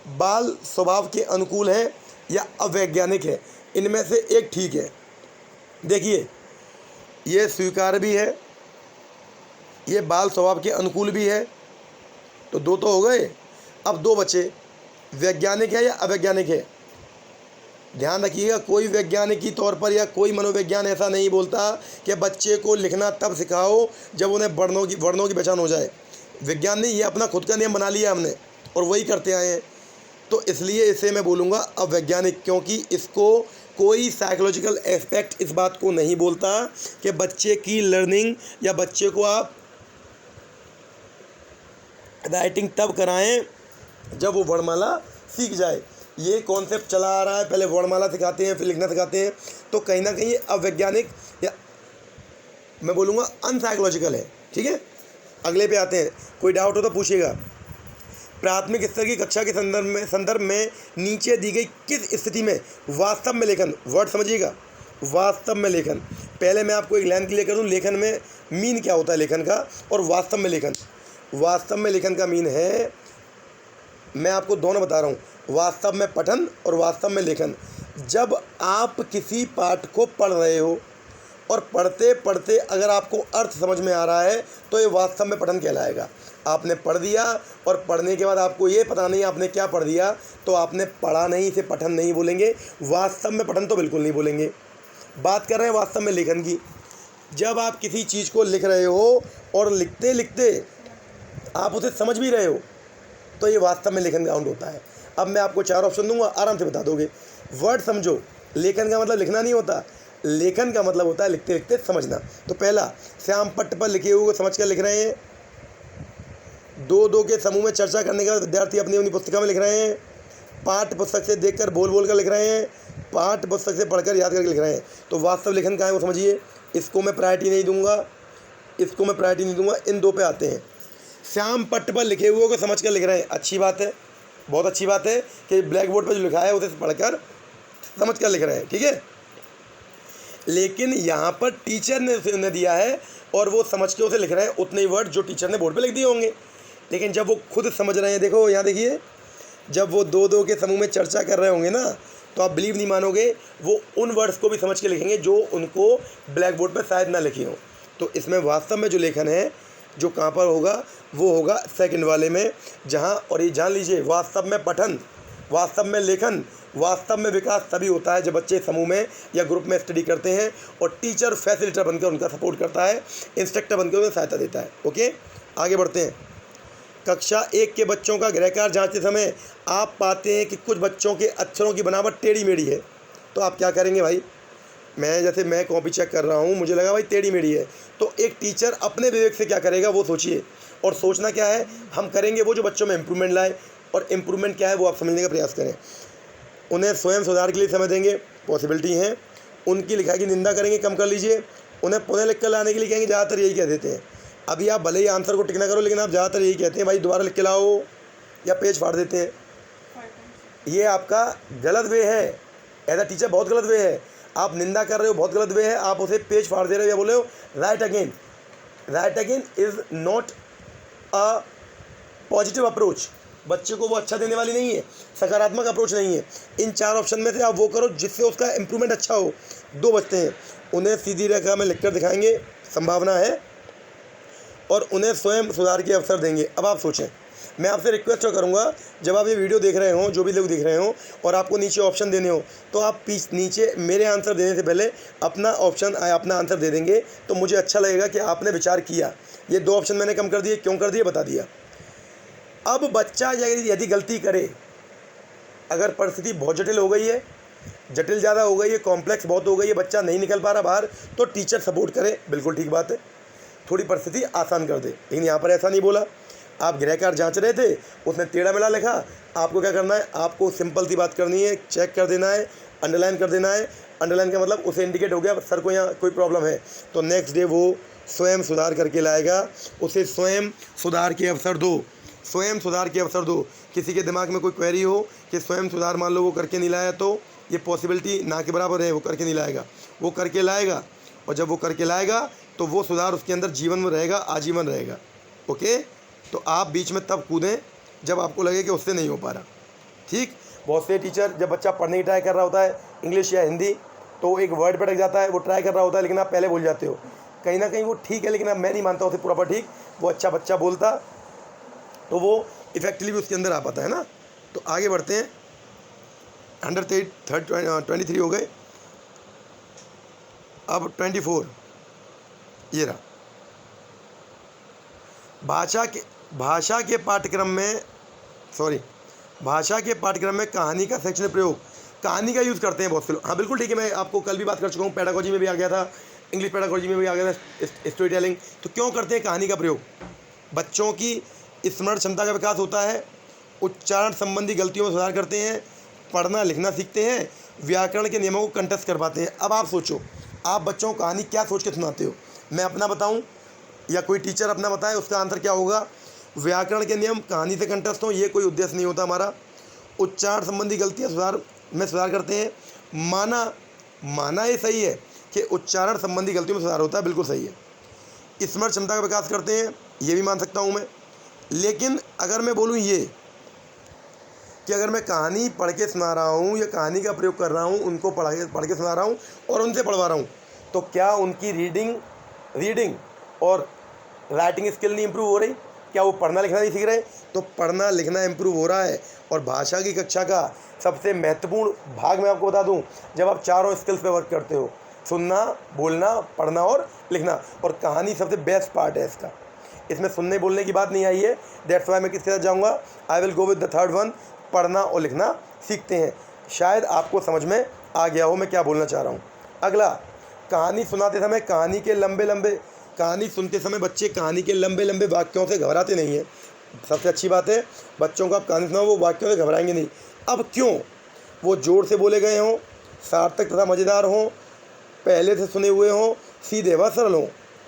A: बाल स्वभाव के अनुकूल है, या अवैज्ञानिक है? इनमें से एक ठीक है। देखिए, ये स्वीकार्य भी है, ये बाल स्वभाव के अनुकूल भी है, तो दो तो हो गए। अब दो बचे, वैज्ञानिक है या अवैज्ञानिक है। ध्यान रखिएगा, कोई वैज्ञानिक तौर पर या कोई मनोविज्ञान ऐसा नहीं बोलता कि बच्चे को लिखना तब सिखाओ जब उन्हें वर्णों की पहचान हो जाए। विज्ञान ने ये अपना खुद का नियम बना लिया हमने, और वही करते आए हैं। तो इसलिए इसे मैं बोलूँगा अवैज्ञानिक, क्योंकि इसको कोई साइकोलॉजिकल एस्पेक्ट इस बात को नहीं बोलता कि बच्चे की लर्निंग या बच्चे को आप राइटिंग तब कराएं जब वो वर्णमाला सीख जाए। ये कॉन्सेप्ट चला आ रहा है, पहले वर्णमाला सिखाते हैं फिर लिखना सिखाते हैं, तो कहीं ना कहीं अवैज्ञानिक या मैं बोलूँगा अनसाइकोलॉजिकल है। ठीक है, अगले पे आते हैं। कोई डाउट हो तो पूछिएगा। प्राथमिक स्तर की कक्षा के संदर्भ में नीचे दी गई किस स्थिति में वास्तव में लेखन, वर्ड समझिएगा, वास्तव में लेखन। पहले मैं आपको एक लाइन क्लियर कर दूँ, लेखन में मीन क्या होता है लेखन का, और वास्तव में लेखन। वास्तव में लेखन का मीन है, मैं आपको दोनों बता रहा हूँ, वास्तव में पठन और वास्तव में लेखन। जब आप किसी पाठ को पढ़ रहे हो और पढ़ते पढ़ते अगर आपको अर्थ समझ में आ रहा है तो ये वास्तव में पठन कहलाएगा। आपने पढ़ दिया और पढ़ने के बाद आपको ये पता नहीं आपने क्या पढ़ दिया, तो आपने पढ़ा नहीं, इसे पठन नहीं बोलेंगे। वास्तव में पठन तो बिल्कुल नहीं बोलेंगे। बात कर रहे हैं वास्तव में लेखन की। जब आप किसी चीज़ को लिख रहे हो और लिखते लिखते आप उसे समझ भी रहे हो, तो ये वास्तव में लेखन काउंट होता है। अब मैं आपको 4 ऑप्शन दूंगा, आराम से बता दोगे। वर्ड समझो, लेखन का मतलब लिखना नहीं होता, लेखन का मतलब होता है लिखते लिखते समझना। तो पहला, श्याम पट्ट पर लिखे हुए को समझ कर लिख रहे हैं। 2-2 के समूह में चर्चा करने के बाद विद्यार्थी अपनी अपनी पुस्तिका में लिख रहे हैं। पाठ्य पुस्तक से देखकर बोल बोल कर लिख रहे हैं, पाठ्य पुस्तक से पढ़कर याद करके लिख रहे हैं। तो वास्तव लेखन कहाँ है वो समझिए। इसको मैं प्रायोरिटी नहीं दूंगा, इसको मैं प्रायोरिटी नहीं दूंगा, इन दो पे आते हैं। श्याम पट्ट पर लिखे हुए को समझ कर लिख रहे हैं, अच्छी बात है, बहुत अच्छी बात है कि ब्लैक बोर्ड पर जो लिखा है उसे पढ़कर समझ कर लिख रहे हैं। ठीक है, लेकिन यहाँ पर टीचर ने उन्हें दिया है और वो समझ के उसे लिख रहे हैं उतने ही वर्ड जो टीचर ने बोर्ड पे लिख दिए होंगे। लेकिन जब वो खुद समझ रहे हैं, देखो यहाँ देखिए, जब वो दो दो के समूह में चर्चा कर रहे होंगे ना, तो आप बिलीव नहीं मानोगे, वो उन वर्ड्स को भी समझ के लिखेंगे जो उनको ब्लैक बोर्ड पर शायद ना लिखे हों। तो इसमें वास्तव में जो लेखन है जो कहाँ पर होगा, वो होगा सेकंड वाले में, जहाँ, और ये जान लीजिए, वास्तव में पठन, वास्तव में लेखन, वास्तव में विकास तभी होता है जब बच्चे समूह में या ग्रुप में स्टडी करते हैं और टीचर फैसिलिटेटर बनकर उनका सपोर्ट करता है, इंस्ट्रक्टर बनकर उन्हें सहायता देता है। ओके, आगे बढ़ते हैं। कक्षा 1 के बच्चों का गृह कार्य जांचते समय आप पाते हैं कि कुछ बच्चों के अक्षरों की बनावट टेढ़ी मेढ़ी है। तो आप क्या करेंगे भाई? मैं कॉपी चेक कर रहा हूँ, मुझे लगा भाई टेढ़ी मेढ़ी है, तो एक टीचर अपने विवेक से क्या करेगा वो सोचिए। और सोचना क्या है, हम करेंगे वो जो बच्चों में इम्प्रूवमेंट लाए, और इम्प्रूवमेंट क्या है वो आप समझने का प्रयास करें। उन्हें स्वयं सुधार के लिए समय देंगे, पॉसिबिलिटी हैं। उनकी लिखाई की निंदा करेंगे, कम कर लीजिए। उन्हें पुनः लिख कर लाने के लिए कहेंगे, ज़्यादातर यही कह देते हैं। अभी आप भले ही आंसर को टिक ना करो, लेकिन आप ज़्यादातर यही कहते हैं, भाई दोबारा लिख के लाओ, या पेज फाड़ देते हैं। ये आपका गलत वे है, एज अ टीचर बहुत गलत वे है। आप निंदा कर रहे हो, बहुत गलत वे है। आप उसे पेज फाड़ दे रहे हो या बोल रहे हो right again. Right again is not a positive approach. बच्चे को वो अच्छा देने वाली नहीं है, सकारात्मक अप्रोच नहीं है। इन 4 ऑप्शन में से आप वो करो जिससे उसका इम्प्रूवमेंट अच्छा हो। 2 बचते हैं। उन्हें सीधी रेखा में लिखकर दिखाएंगे, संभावना है, और उन्हें स्वयं सुधार के अवसर देंगे। अब आप सोचें, मैं आपसे रिक्वेस्ट करूंगा, जब आप ये वीडियो देख रहे हो, जो भी लोग देख रहे हो, और आपको नीचे ऑप्शन देने हो, तो आप नीचे मेरे आंसर देने से पहले अपना अपना आंसर दे देंगे, तो मुझे अच्छा लगेगा कि आपने विचार किया। ये 2 ऑप्शन मैंने कम कर दिए, क्यों कर दिए बता दिया। अब बच्चा यदि गलती करे, अगर परिस्थिति बहुत जटिल हो गई है, जटिल ज़्यादा हो गई है, कॉम्प्लेक्स बहुत हो गई है, बच्चा नहीं निकल पा रहा बाहर, तो टीचर सपोर्ट करे, बिल्कुल ठीक बात है, थोड़ी परिस्थिति आसान कर दे। लेकिन यहाँ पर ऐसा नहीं बोला। आप गृह कार्य जांच रहे थे, उसने टेढ़ा मेढ़ा लिखा, आपको क्या करना है, आपको सिंपल सी बात करनी है, चेक कर देना है, अंडरलाइन कर देना है। अंडरलाइन का मतलब उसे इंडिकेट हो गया सर को यहाँ कोई प्रॉब्लम है, तो नेक्स्ट डे वो स्वयं सुधार करके लाएगा। उसे स्वयं सुधार के अवसर दो, स्वयं सुधार के अवसर दो। किसी के दिमाग में कोई क्वेरी हो कि स्वयं सुधार मान लो वो करके नहीं लाया, तो ये पॉसिबिलिटी ना के बराबर है, वो करके नहीं लाएगा, वो करके लाएगा। और जब वो करके लाएगा तो वो सुधार उसके अंदर जीवन में रहेगा, आजीवन रहेगा। ओके, तो आप बीच में तब कूदें जब आपको लगे कि उससे नहीं हो पा रहा। ठीक, बहुत से टीचर जब बच्चा पढ़ने की ट्राई कर रहा होता है, इंग्लिश या हिंदी, तो एक वर्ड पे अटक जाता है, वो ट्राई कर रहा होता है, लेकिन आप पहले भूल जाते हो। कहीं ना कहीं वो ठीक है, लेकिन अब मैं नहीं मानता उसे प्रॉपर ठीक, वो अच्छा बच्चा बोलता तो वो इफेक्टिवली भी उसके अंदर आ पाता है ना। तो आगे बढ़ते हैं। 23 हो गए, अब 24 ये रहा। भाषा के पाठ्यक्रम में कहानी का शैक्षणिक प्रयोग, कहानी का यूज़ करते हैं बहुत से लोग। हाँ बिल्कुल ठीक है, मैं आपको कल भी बात कर चुका हूँ, पेडागोजी में भी आ गया था, इंग्लिश पेडागोजी में भी आ गया था, स्टोरी टेलिंग। तो क्यों करते हैं कहानी का प्रयोग? बच्चों की स्मरण क्षमता का विकास होता है, उच्चारण संबंधी गलतियों में सुधार करते हैं, पढ़ना लिखना सीखते हैं, व्याकरण के नियमों को कंठस्थ कर पाते हैं। अब आप सोचो, आप बच्चों को कहानी क्या सोच के सुनाते हो? मैं अपना बताऊं या कोई टीचर अपना बताए, उसका आंसर क्या होगा? व्याकरण के नियम कहानी से कंठस्थ हों, ये कोई उद्देश्य नहीं होता हमारा। उच्चारण संबंधी गलतियाँ सुधार करते हैं। माना ये सही है कि उच्चारण संबंधी गलतियों में सुधार होता है, बिल्कुल सही है। स्मरण क्षमता का विकास करते हैं, ये भी मान सकता हूँ मैं। लेकिन अगर मैं बोलूँ ये कि अगर मैं कहानी पढ़ के सुना रहा हूँ या कहानी का प्रयोग कर रहा हूँ, उनको पढ़ के सुना रहा हूँ और उनसे पढ़वा रहा हूँ, तो क्या उनकी रीडिंग और राइटिंग स्किल नहीं इंप्रूव हो रही? क्या वो पढ़ना लिखना नहीं सीख रहे? तो पढ़ना लिखना इंप्रूव हो रहा है। और भाषा की कक्षा का सबसे महत्वपूर्ण भाग मैं आपको बता दूं, जब आप चारों स्किल्स पे वर्क करते हो, सुनना, बोलना, पढ़ना और लिखना, और कहानी सबसे बेस्ट पार्ट है इसका। इसमें सुनने बोलने की बात नहीं आई है, दैट्स वाई मैं किसके साथ जाऊँगा, आई will go with the third one, पढ़ना और लिखना सीखते हैं। शायद आपको समझ में आ गया हो मैं क्या बोलना चाह रहा हूँ। अगला, कहानी सुनाते समय कहानी सुनते समय बच्चे कहानी के लंबे लंबे वाक्यों से घबराते नहीं हैं। सबसे अच्छी बात है, बच्चों को आप कहानी सुनाओ, वो वाक्यों से घबराएंगे नहीं। अब क्यों? वो जोर से बोले गए हों, सार्थक तथा मज़ेदार हों, पहले से सुने हुए हों, सीधे व सरल हों।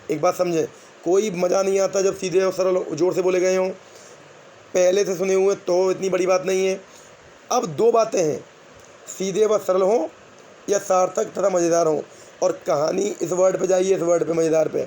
A: एक बात समझें, कोई मज़ा नहीं आता जब सीधे और सरल जोर से बोले गए हों, पहले से सुने हुए तो इतनी बड़ी बात नहीं है। अब 2 बातें हैं, सीधे व सरल हों या सार्थक तथा मज़ेदार हों। और कहानी इस वर्ड पे जाइए, इस वर्ड पे मज़ेदार पे।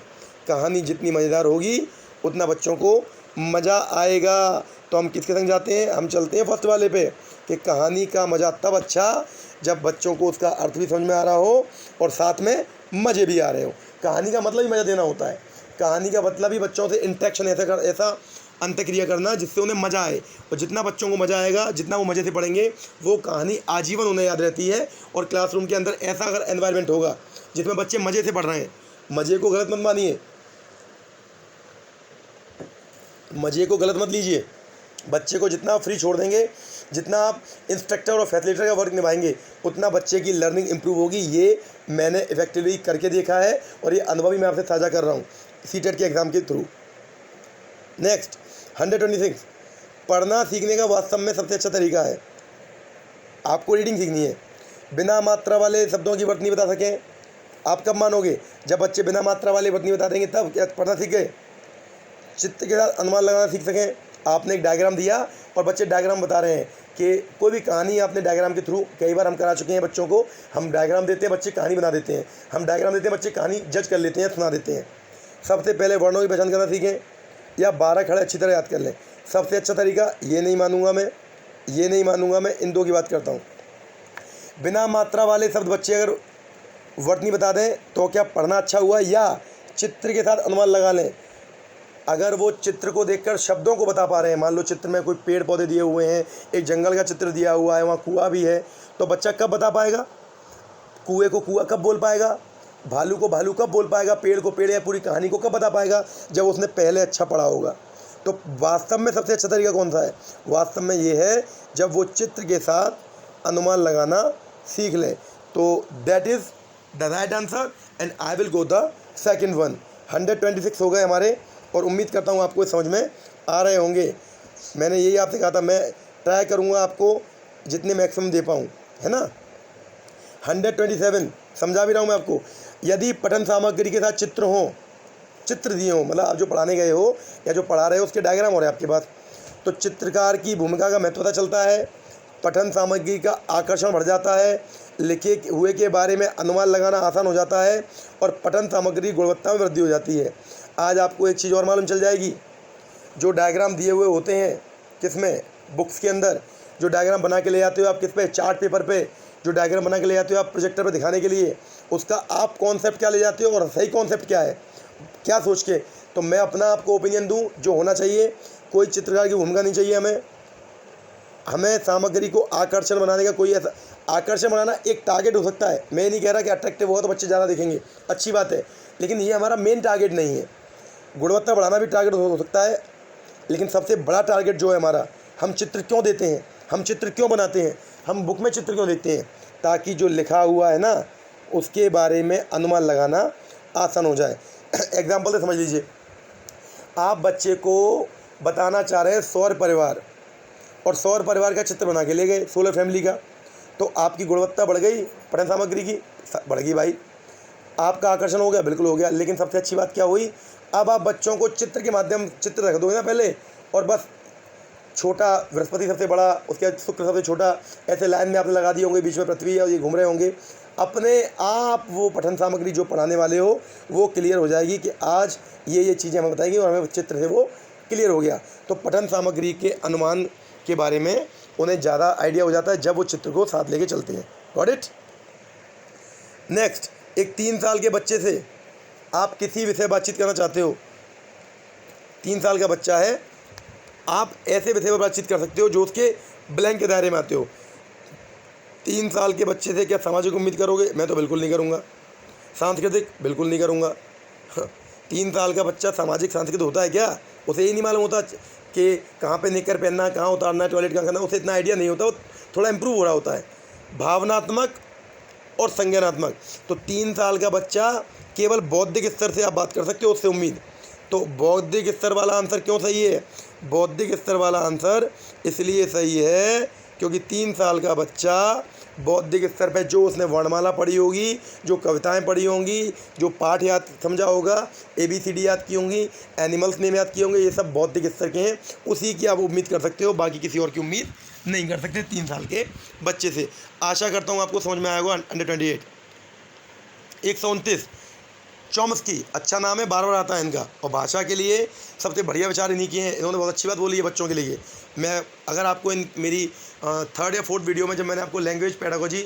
A: कहानी जितनी मज़ेदार होगी उतना बच्चों को मज़ा आएगा। तो हम किसके संग जाते हैं? हम चलते हैं फर्स्ट वाले पे कि कहानी का मज़ा तब अच्छा जब बच्चों को उसका अर्थ भी समझ में आ रहा हो और साथ में मज़े भी आ रहे हो। कहानी का मतलब ही मज़ा देना होता है। कहानी का मतलब ही बच्चों से इंटरेक्शन ऐसा अंतक्रिया करना जिससे उन्हें मज़ा आए। और जितना बच्चों को मज़ा आएगा, जितना वो मज़े से पढ़ेंगे, वो कहानी आजीवन उन्हें याद रहती है। और क्लासरूम के अंदर ऐसा अगर एनवायरनमेंट होगा जिसमें बच्चे मज़े से पढ़ रहे हैं, मज़े को गलत मत मानिए, मज़े को गलत मत लीजिए। बच्चे को जितना फ्री छोड़ देंगे, जितना आप इंस्ट्रक्टर और फैसिलिटेटर का वर्क निभाएंगे, उतना बच्चे की लर्निंग इंप्रूव होगी। ये मैंने इफेक्टिवली करके देखा है और ये अनुभव भी मैं आपसे साझा कर रहा हूँ सीटेट के एग्ज़ाम के थ्रू। नेक्स्ट 126, पढ़ना सीखने का वास्तव में सबसे अच्छा तरीका है। आपको रीडिंग सीखनी है, बिना मात्रा वाले शब्दों की वर्त नहीं बता सकें, आप कब मानोगे? जब बच्चे बिना मात्रा वाले वर्त नहीं बता देंगे तब क्या पढ़ना सीख गए। चित्र के साथ अनुमान लगाना सीख सकें। आपने एक डायग्राम दिया और बच्चे डायग्राम बता रहे हैं कि कोई भी कहानी आपने डायग्राम के थ्रू, कई बार हम करा चुके हैं बच्चों को, हम डायग्राम देते हैं, बच्चे कहानी बना देते हैं, हम डायग्राम देते हैं, बच्चे कहानी जज कर लेते हैं, सुना देते हैं। सबसे पहले वर्णों की पहचान करना सीखें या 12 खड़े अच्छी तरह याद कर लें। सबसे अच्छा तरीका ये नहीं मानूंगा मैं, इन दो की बात करता हूँ। बिना मात्रा वाले शब्द बच्चे अगर वर्ड नहीं बता दें तो क्या पढ़ना अच्छा हुआ, या चित्र के साथ अनुमान लगा लें। अगर वो चित्र को देखकर शब्दों को बता पा रहे हैं, मान लो चित्र में कोई पेड़ पौधे दिए हुए हैं, एक जंगल का चित्र दिया हुआ है, वहाँ कुआं भी है, तो बच्चा कब बता पाएगा? कुएं को कुआं कब बोल पाएगा? भालू को भालू कब बोल पाएगा? पेड़ को पेड़ या पूरी कहानी को कब बता पाएगा? जब उसने पहले अच्छा पढ़ा होगा। तो वास्तव में सबसे अच्छा तरीका कौन सा है? वास्तव में ये है जब वो चित्र के साथ अनुमान लगाना सीख ले। तो that is the right answer and I will go the second one. 126 हो गए हमारे और उम्मीद करता हूँ आपको समझ में आ रहे होंगे। मैंने यही आपसे कहा था, मैं ट्राई करूँगा आपको जितने मैक्सिमम दे पाऊँ, है ना। 127 समझा भी रहा हूँ मैं आपको। यदि पठन सामग्री के साथ चित्र हों, चित्र दिए हों, मतलब आप जो पढ़ाने गए हो या जो पढ़ा रहे हो उसके डायग्राम हो रहे हैं आपके पास, तो चित्रकार की भूमिका का महत्व पता चलता है, पठन सामग्री का आकर्षण बढ़ जाता है, लिखे हुए के बारे में अनुमान लगाना आसान हो जाता है और पठन सामग्री गुणवत्ता में वृद्धि हो जाती है। आज आपको एक चीज़ और मालूम चल जाएगी, जो डायग्राम दिए हुए होते हैं किसमें, बुक्स के अंदर, जो डायग्राम बना के ले जाते हो आप किस पे, चार्ट पेपर पे, जो डायग्राम बना के ले जाते हो आप प्रोजेक्टर पे दिखाने के लिए, उसका आप कॉन्सेप्ट क्या ले जाते हो और सही कॉन्सेप्ट क्या है, क्या सोच के। तो मैं अपना आपको ओपिनियन दूं जो होना चाहिए, कोई चित्रकार की भूमिका नहीं चाहिए हमें सामग्री को आकर्षण बनाने का कोई ऐसा, आकर्षण बनाना एक टारगेट हो सकता है। मैं नहीं कह रहा कि अट्रैक्टिव होगा तो बच्चे ज़्यादा देखेंगे, अच्छी बात है, लेकिन ये हमारा मेन टारगेट नहीं है। गुणवत्ता बढ़ाना भी टारगेट हो सकता है, लेकिन सबसे बड़ा टारगेट जो है हमारा, हम चित्र क्यों देते हैं, हम चित्र क्यों बनाते हैं, हम बुक में चित्र क्यों देखते हैं, ताकि जो लिखा हुआ है ना उसके बारे में अनुमान लगाना आसान हो जाए। एग्जाम्पल से समझ लीजिए, आप बच्चे को बताना चाह रहे हैं सौर परिवार, और सौर परिवार का चित्र बना के ले गए, सोलर फैमिली का, तो आपकी गुणवत्ता बढ़ गई, पठन सामग्री की बढ़ गई भाई, आपका आकर्षण हो गया, बिल्कुल हो गया। लेकिन सबसे अच्छी बात क्या हुई, अब आप बच्चों को चित्र के माध्यम, चित्र रख दोगे ना पहले, और बस छोटा बृहस्पति सबसे बड़ा, उसके बाद शुक्र सबसे छोटा, ऐसे लाइन में आपने लगा दिए होंगे, बीच में पृथ्वी और ये घूम रहे होंगे, अपने आप वो पठन सामग्री जो पढ़ाने वाले हो वो क्लियर हो जाएगी कि आज ये चीज़ें हमें बताएंगी और हमें चित्र से वो क्लियर हो गया। तो पठन सामग्री के अनुमान के बारे में उन्हें ज़्यादा आइडिया हो जाता है जब वो चित्र को साथ लेके चलते हैं। Got it. नेक्स्ट, एक 3 साल के बच्चे से आप किसी विषय बातचीत करना चाहते हो, 3 साल का बच्चा है, आप ऐसे विषय पर बातचीत कर सकते हो जो उसके ब्लैंक के दायरे में आते हो। 3 साल के बच्चे से क्या सामाजिक उम्मीद करोगे? मैं तो बिल्कुल नहीं करूँगा। सांस्कृतिक बिल्कुल नहीं करूँगा। 3 साल का बच्चा सामाजिक सांस्कृतिक होता है क्या? उसे ये नहीं मालूम होता कि कहाँ पे निकर पहनना, कहाँ उतारना, टॉयलेट कहाँ करना, उसे इतना आइडिया नहीं होता, वो थोड़ा इम्प्रूव हो रहा होता है, भावनात्मक और संज्ञानात्मक। तो 3 साल का बच्चा केवल बौद्धिक स्तर से आप बात कर सकते हो, उससे उम्मीद। तो बौद्धिक स्तर वाला आंसर क्यों सही है? बौद्धिक स्तर वाला आंसर इसलिए सही है क्योंकि 3 साल का बच्चा बौद्धिक स्तर पे जो उसने वर्णमाला पढ़ी होगी, जो कविताएं पढ़ी होंगी, जो पाठ याद समझा होगा, ABCD याद की होंगी, एनिमल्स नेम याद किए होंगे, ये सब बौद्धिक स्तर के हैं, उसी की आप उम्मीद कर सकते हो, बाकी किसी और की उम्मीद नहीं कर सकते 3 साल के बच्चे से। आशा करता हूँ आपको समझ में आएगा। 128 129 चॉम्स्की, अच्छा नाम है, बार बार आता है इनका। और भाषा के लिए सबसे बढ़िया विचार इन्हीं के हैं, इन्होंने बहुत अच्छी बात बोली है बच्चों के लिए। मैं अगर आपको इन मेरी 3rd या 4th वीडियो में जब मैंने आपको लैंग्वेज पेडागोजी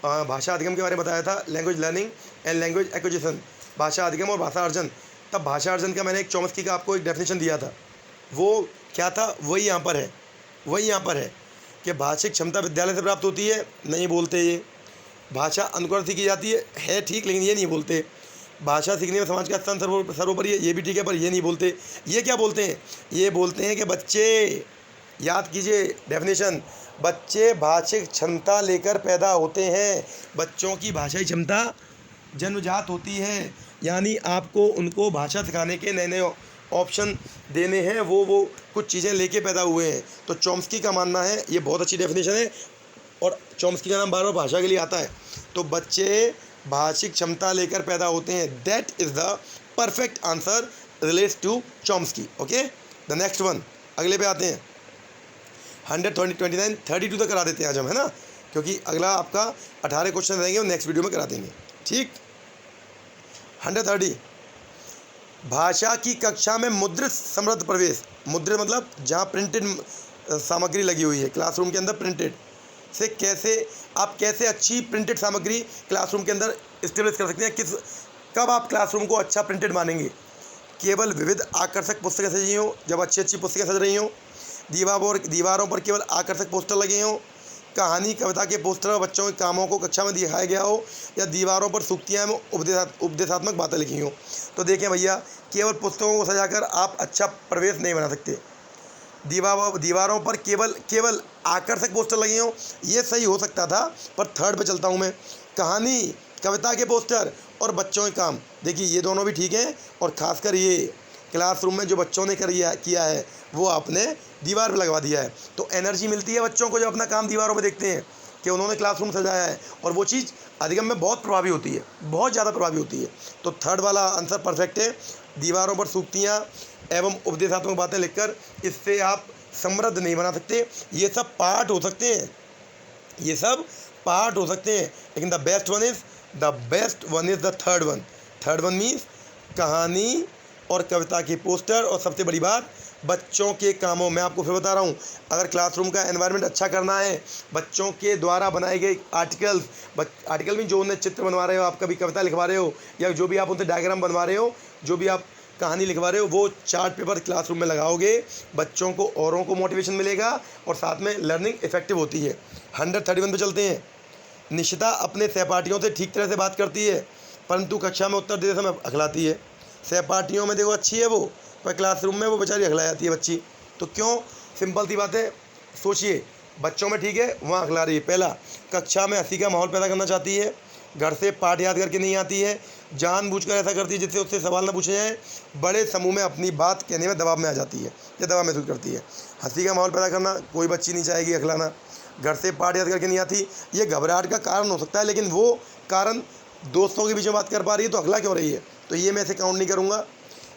A: भाषा अधिगम के बारे में बताया था, language learning and language acquisition, भाषा अधिगम और भाषा अर्जन, तब भाषा अर्जन का मैंने एक चॉम्स्की का आपको एक डेफिनेशन दिया था। वो क्या था, वही यहाँ पर है, वही यहाँ पर है कि भाषिक क्षमता विद्यालय से प्राप्त होती है, नहीं बोलते ये। भाषा अनुकरण सीखी जाती है ठीक, लेकिन ये नहीं बोलते। भाषा सीखने में समाज का स्थान सर्वोपरि है, ये भी ठीक है, पर ये नहीं बोलते। ये क्या बोलते हैं, ये बोलते हैं कि बच्चे, याद कीजिए डेफिनेशन, बच्चे भाषिक क्षमता लेकर पैदा होते हैं। बच्चों की भाषाई क्षमता जन्मजात होती है, यानी आपको उनको भाषा सिखाने के नए नए ऑप्शन देने हैं, वो कुछ चीज़ें लेके पैदा हुए हैं। तो चॉम्स्की का मानना है, ये बहुत अच्छी डेफिनेशन है, और चॉम्स्की का नाम बार बार भाषा के लिए आता है। तो बच्चे भाषिक क्षमता लेकर पैदा होते हैं, that is the perfect answer relates to Chomsky. Okay, the next one, अगले पे आते हैं। 129 32 तक करा देते हैं आज हम, है ना, क्योंकि अगला आपका 18 क्वेश्चन रहेंगे, वो नेक्स्ट वीडियो में करा देंगे, ठीक। 130 भाषा की कक्षा में मुद्रित समृद्ध प्रवेश। मुद्रित मतलब जहाँ प्रिंटेड सामग्री लगी हुई है क्लासरूम के अंदर, प्रिंटेड से कैसे अच्छी प्रिंटेड सामग्री क्लासरूम के अंदर इस्टेब्लिश कर सकते हैं। कब आप क्लासरूम को अच्छा प्रिंटेड मानेंगे, केवल विविध आकर्षक पुस्तकें सजी हों, जब अच्छी पुस्तकें सज रही हों, दीवारों पर केवल आकर्षक पोस्टर लगे हों, कहानी कविता के पोस्टर और बच्चों के कामों को कक्षा में दिखाया गया हो, या दीवारों पर सूक्तियाँ एवं उपदेशात्मक बातें लिखी हों। तो देखें भैया, केवल पुस्तकों को सजाकर आप अच्छा प्रवेश नहीं बना सकते। दीवारों पर केवल आकर्षक पोस्टर लगे हों, ये सही हो सकता था, पर 3rd पे चलता हूँ मैं। कहानी कविता के पोस्टर और बच्चों के काम, देखिए ये दोनों भी ठीक हैं, और ख़ासकर ये क्लासरूम में जो बच्चों ने किया है वो आपने दीवार पर लगवा दिया है। तो एनर्जी मिलती है बच्चों को जब अपना काम दीवारों पर देखते हैं कि उन्होंने क्लासरूम सजाया है, और वो चीज़ अधिगम में बहुत प्रभावी होती है, बहुत ज़्यादा प्रभावी होती है। तो 3rd वाला आंसर परफेक्ट है, दीवारों पर सूक्तियाँ एवं उपदेशात्मक बातें लिखकर इससे आप समृद्ध नहीं बना सकते। ये सब पार्ट हो सकते हैं, ये सब पार्ट हो सकते हैं, लेकिन the best one is the 3rd one. 3rd one means कहानी और कविता के पोस्टर, और सबसे बड़ी बात बच्चों के कामों। मैं आपको फिर बता रहा हूँ, अगर क्लासरूम का एनवायरनमेंट अच्छा करना है, बच्चों के द्वारा बनाए गए आर्टिकल में जो उन्हें चित्र बनवा रहे हो, आप कभी कविता लिखवा रहे हो, या जो भी आप उनसे डायग्राम बनवा रहे हो, जो भी आप कहानी लिखवा रहे हो, वो चार्ट पेपर क्लासरूम में लगाओगे, बच्चों को औरों को मोटिवेशन मिलेगा, और साथ में लर्निंग इफेक्टिव होती है। 131 पे चलते हैं। निशिता अपने सहपाठियों से ठीक तरह से बात करती है, परंतु कक्षा में उत्तर देते समय अखलाती है। सहपाठियों में देखो अच्छी है वो, पर क्लासरूम में वो बेचारी अखला जाती है बच्ची। तो क्यों, सिंपल सी बात है, सोचिए, बच्चों में ठीक है, वहाँ अखला रही है। पहला, कक्षा में हंसी का माहौल पैदा करना चाहती है, घर से पाठ याद करके नहीं आती है, जानबूझकर ऐसा करती है जिससे उससे सवाल न पूछे जाएँ, बड़े समूह में अपनी बात कहने में दबाव में आ जाती है या दबाव महसूस करती है। हंसी का माहौल पैदा करना कोई बच्ची नहीं चाहेगी अखलाना। घर से पाठ याद करके नहीं आती, ये घबराहट का कारण हो सकता है, लेकिन वो कारण दोस्तों के बीच में बात कर पा रही है, तो अखला क्यों रही है, तो ये मैं ऐसे काउंट नहीं करूँगा।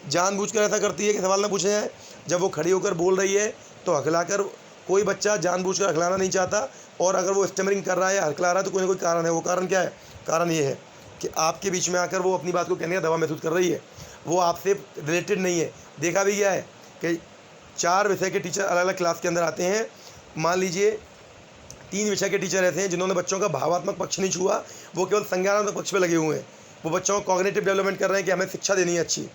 A: जानबूझकर ऐसा करती है कि सवाल न पूछे जाए, जब वो खड़ी होकर बोल रही है तो अखलाकर, कोई बच्चा जानबूझकर अखलाना नहीं चाहता, और अगर वो स्टमरिंग कर रहा है या हकला रहा है तो कोई ना कोई कारण है। वो कारण क्या है, कारण ये है कि आपके बीच में आकर वो अपनी बात को कहने का दबाव महसूस कर रही है, वो आपसे रिलेटेड नहीं है। देखा भी गया है कि 4 विषय के टीचर अलग अलग क्लास के अंदर आते हैं, मान लीजिए 3 विषय के टीचर ऐसे हैं जिन्होंने बच्चों का भावात्मक पक्ष नहीं छुआ, वो केवल संज्ञानात्मक पक्ष पे लगे हुए हैं, वो बच्चों को कॉग्निटिव डेवलपमेंट कर रहे हैं कि हमें शिक्षा देनी है अच्छी।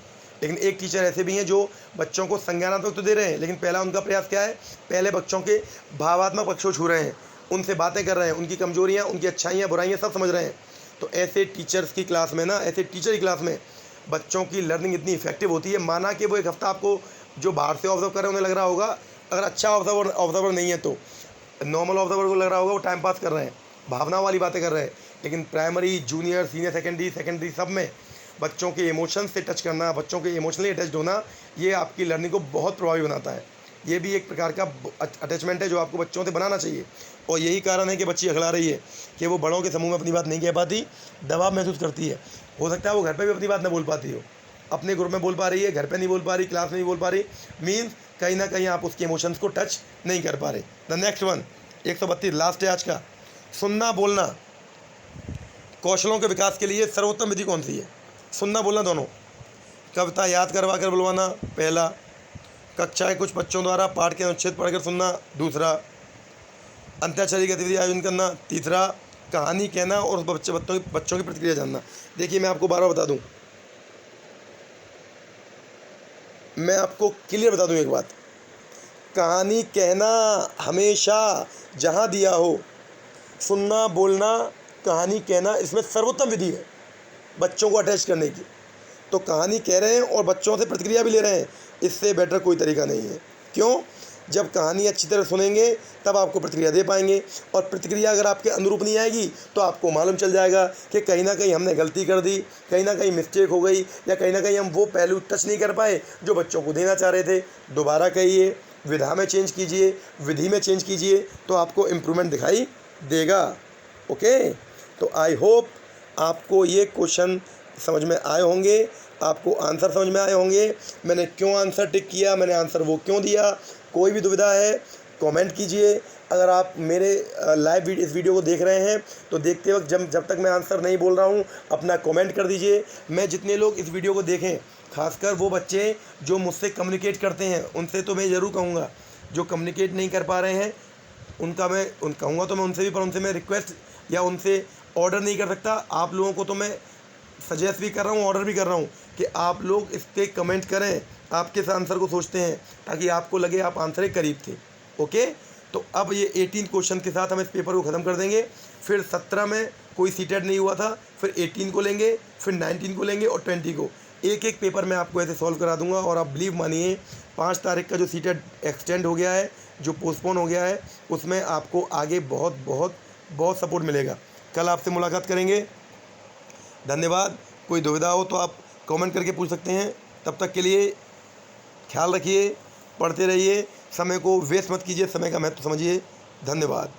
A: लेकिन एक टीचर ऐसे भी हैं जो बच्चों को संज्ञानात्मक तो दे रहे हैं, लेकिन पहला उनका प्रयास क्या है, पहले बच्चों के भावात्मक पक्ष को छू रहे हैं, उनसे बातें कर रहे हैं, उनकी कमजोरियाँ, उनकी अच्छाइयाँ, बुराइयाँ सब समझ रहे हैं। तो ऐसे टीचर्स की क्लास में ना, ऐसे टीचर की क्लास में बच्चों की लर्निंग इतनी इफेक्टिव होती है। माना कि वो एक हफ्ता आपको जो बाहर से ऑब्जर्व कर रहे हैं उन्हें लग रहा होगा, अगर अच्छा ऑब्जर्वर नहीं है तो नॉर्मल ऑब्जर्वर को लग रहा होगा वो टाइम पास कर रहे हैं, भावना वाली बातें कर रहे हैं। लेकिन प्राइमरी, जूनियर, सीनियर सेकेंडरी सब में बच्चों के इमोशंस से टच करना, बच्चों के इमोशनली अटैच्ड होना, ये आपकी लर्निंग को बहुत प्रभावी बनाता है। ये भी एक प्रकार का अटैचमेंट है जो आपको बच्चों से बनाना चाहिए। और यही कारण है कि बच्ची अखला रही है कि वो बड़ों के समूह में अपनी बात नहीं कह पाती, दबाव महसूस करती है। हो सकता है वो घर पे भी अपनी बात नहीं बोल पाती हो, अपने ग्रुप में बोल पा रही है, घर पे नहीं बोल पा रही, क्लास में नहीं बोल पा रही, मीन्स कहीं ना कहीं आप उसके इमोशंस को टच नहीं कर पा रहे। द नेक्स्ट वन 132 लास्ट है आज का। सुनना बोलना कौशलों के विकास के लिए सर्वोत्तम विधि कौन सी है? सुनना बोलना दोनों। कविता याद करवा कर बुलवाना पहला। कक्षा के कुछ बच्चों द्वारा पाठ के अनुच्छेद पढ़कर सुनना दूसरा। अंत्याक्षरी गतिविधि आयोजन करना तीसरा। कहानी कहना और बच्चों की प्रतिक्रिया जानना। देखिए, मैं आपको बार बार बता दूं, मैं आपको क्लियर बता दूं एक बात, कहानी कहना हमेशा जहां दिया हो, सुनना बोलना कहानी कहना, इसमें सर्वोत्तम विधि है बच्चों को अटैच करने की। तो कहानी कह रहे हैं और बच्चों से प्रतिक्रिया भी ले रहे हैं, इससे बेटर कोई तरीका नहीं है। क्यों? जब कहानी अच्छी तरह सुनेंगे तब आपको प्रतिक्रिया दे पाएंगे, और प्रतिक्रिया अगर आपके अनुरूप नहीं आएगी तो आपको मालूम चल जाएगा कि कहीं ना कहीं हमने गलती कर दी, कहीं ना कहीं मिस्टेक हो गई, या कहीं ना कहीं हम वो पहलू टच नहीं कर पाए जो बच्चों को देना चाह रहे थे। दोबारा कहिए, विधा में चेंज कीजिए, विधि में चेंज कीजिए, तो आपको इम्प्रूवमेंट दिखाई देगा। ओके, तो आई होप आपको ये क्वेश्चन समझ में आए होंगे, आपको आंसर समझ में आए होंगे। मैंने क्यों आंसर टिक किया, मैंने आंसर वो क्यों दिया। कोई भी दुविधा है कमेंट कीजिए। अगर आप मेरे लाइव इस वीडियो को देख रहे हैं तो देखते वक्त जब तक मैं आंसर नहीं बोल रहा हूँ अपना कमेंट कर दीजिए। मैं जितने लोग इस वीडियो को देखें, खासकर वो बच्चे जो मुझसे कम्युनिकेट करते हैं, उनसे तो मैं ज़रूर कहूँगा, जो कम्युनिकेट नहीं कर पा रहे हैं उनका मैं कहूँगा तो मैं उनसे भी, पर उनसे मैं रिक्वेस्ट या उनसे ऑर्डर नहीं कर सकता। आप लोगों को तो मैं सजेस्ट भी कर रहा हूँ, ऑर्डर भी कर रहा हूँ कि आप लोग इस पर कमेंट करें, आप किस आंसर को सोचते हैं, ताकि आपको लगे आप आंसर के करीब थे। ओके, तो अब ये 18 क्वेश्चन के साथ हम इस पेपर को ख़त्म कर देंगे। फिर 17 में कोई सीटेट नहीं हुआ था, फिर 18 को लेंगे, फिर 19 को लेंगे और 20 को। एक एक पेपर मैं आपको ऐसे सॉल्व करा दूंगा। और आप बिलीव मानिए, 5 तारीख का जो सीटेट एक्सटेंड हो गया है, जो पोस्टपोन हो गया है, उसमें आपको आगे बहुत बहुत बहुत सपोर्ट मिलेगा। कल आपसे मुलाकात करेंगे। धन्यवाद। कोई दुविधा हो तो आप कमेंट करके पूछ सकते हैं। तब तक के लिए ख्याल रखिए, पढ़ते रहिए, समय को वेस्ट मत कीजिए, समय का महत्व समझिए। धन्यवाद।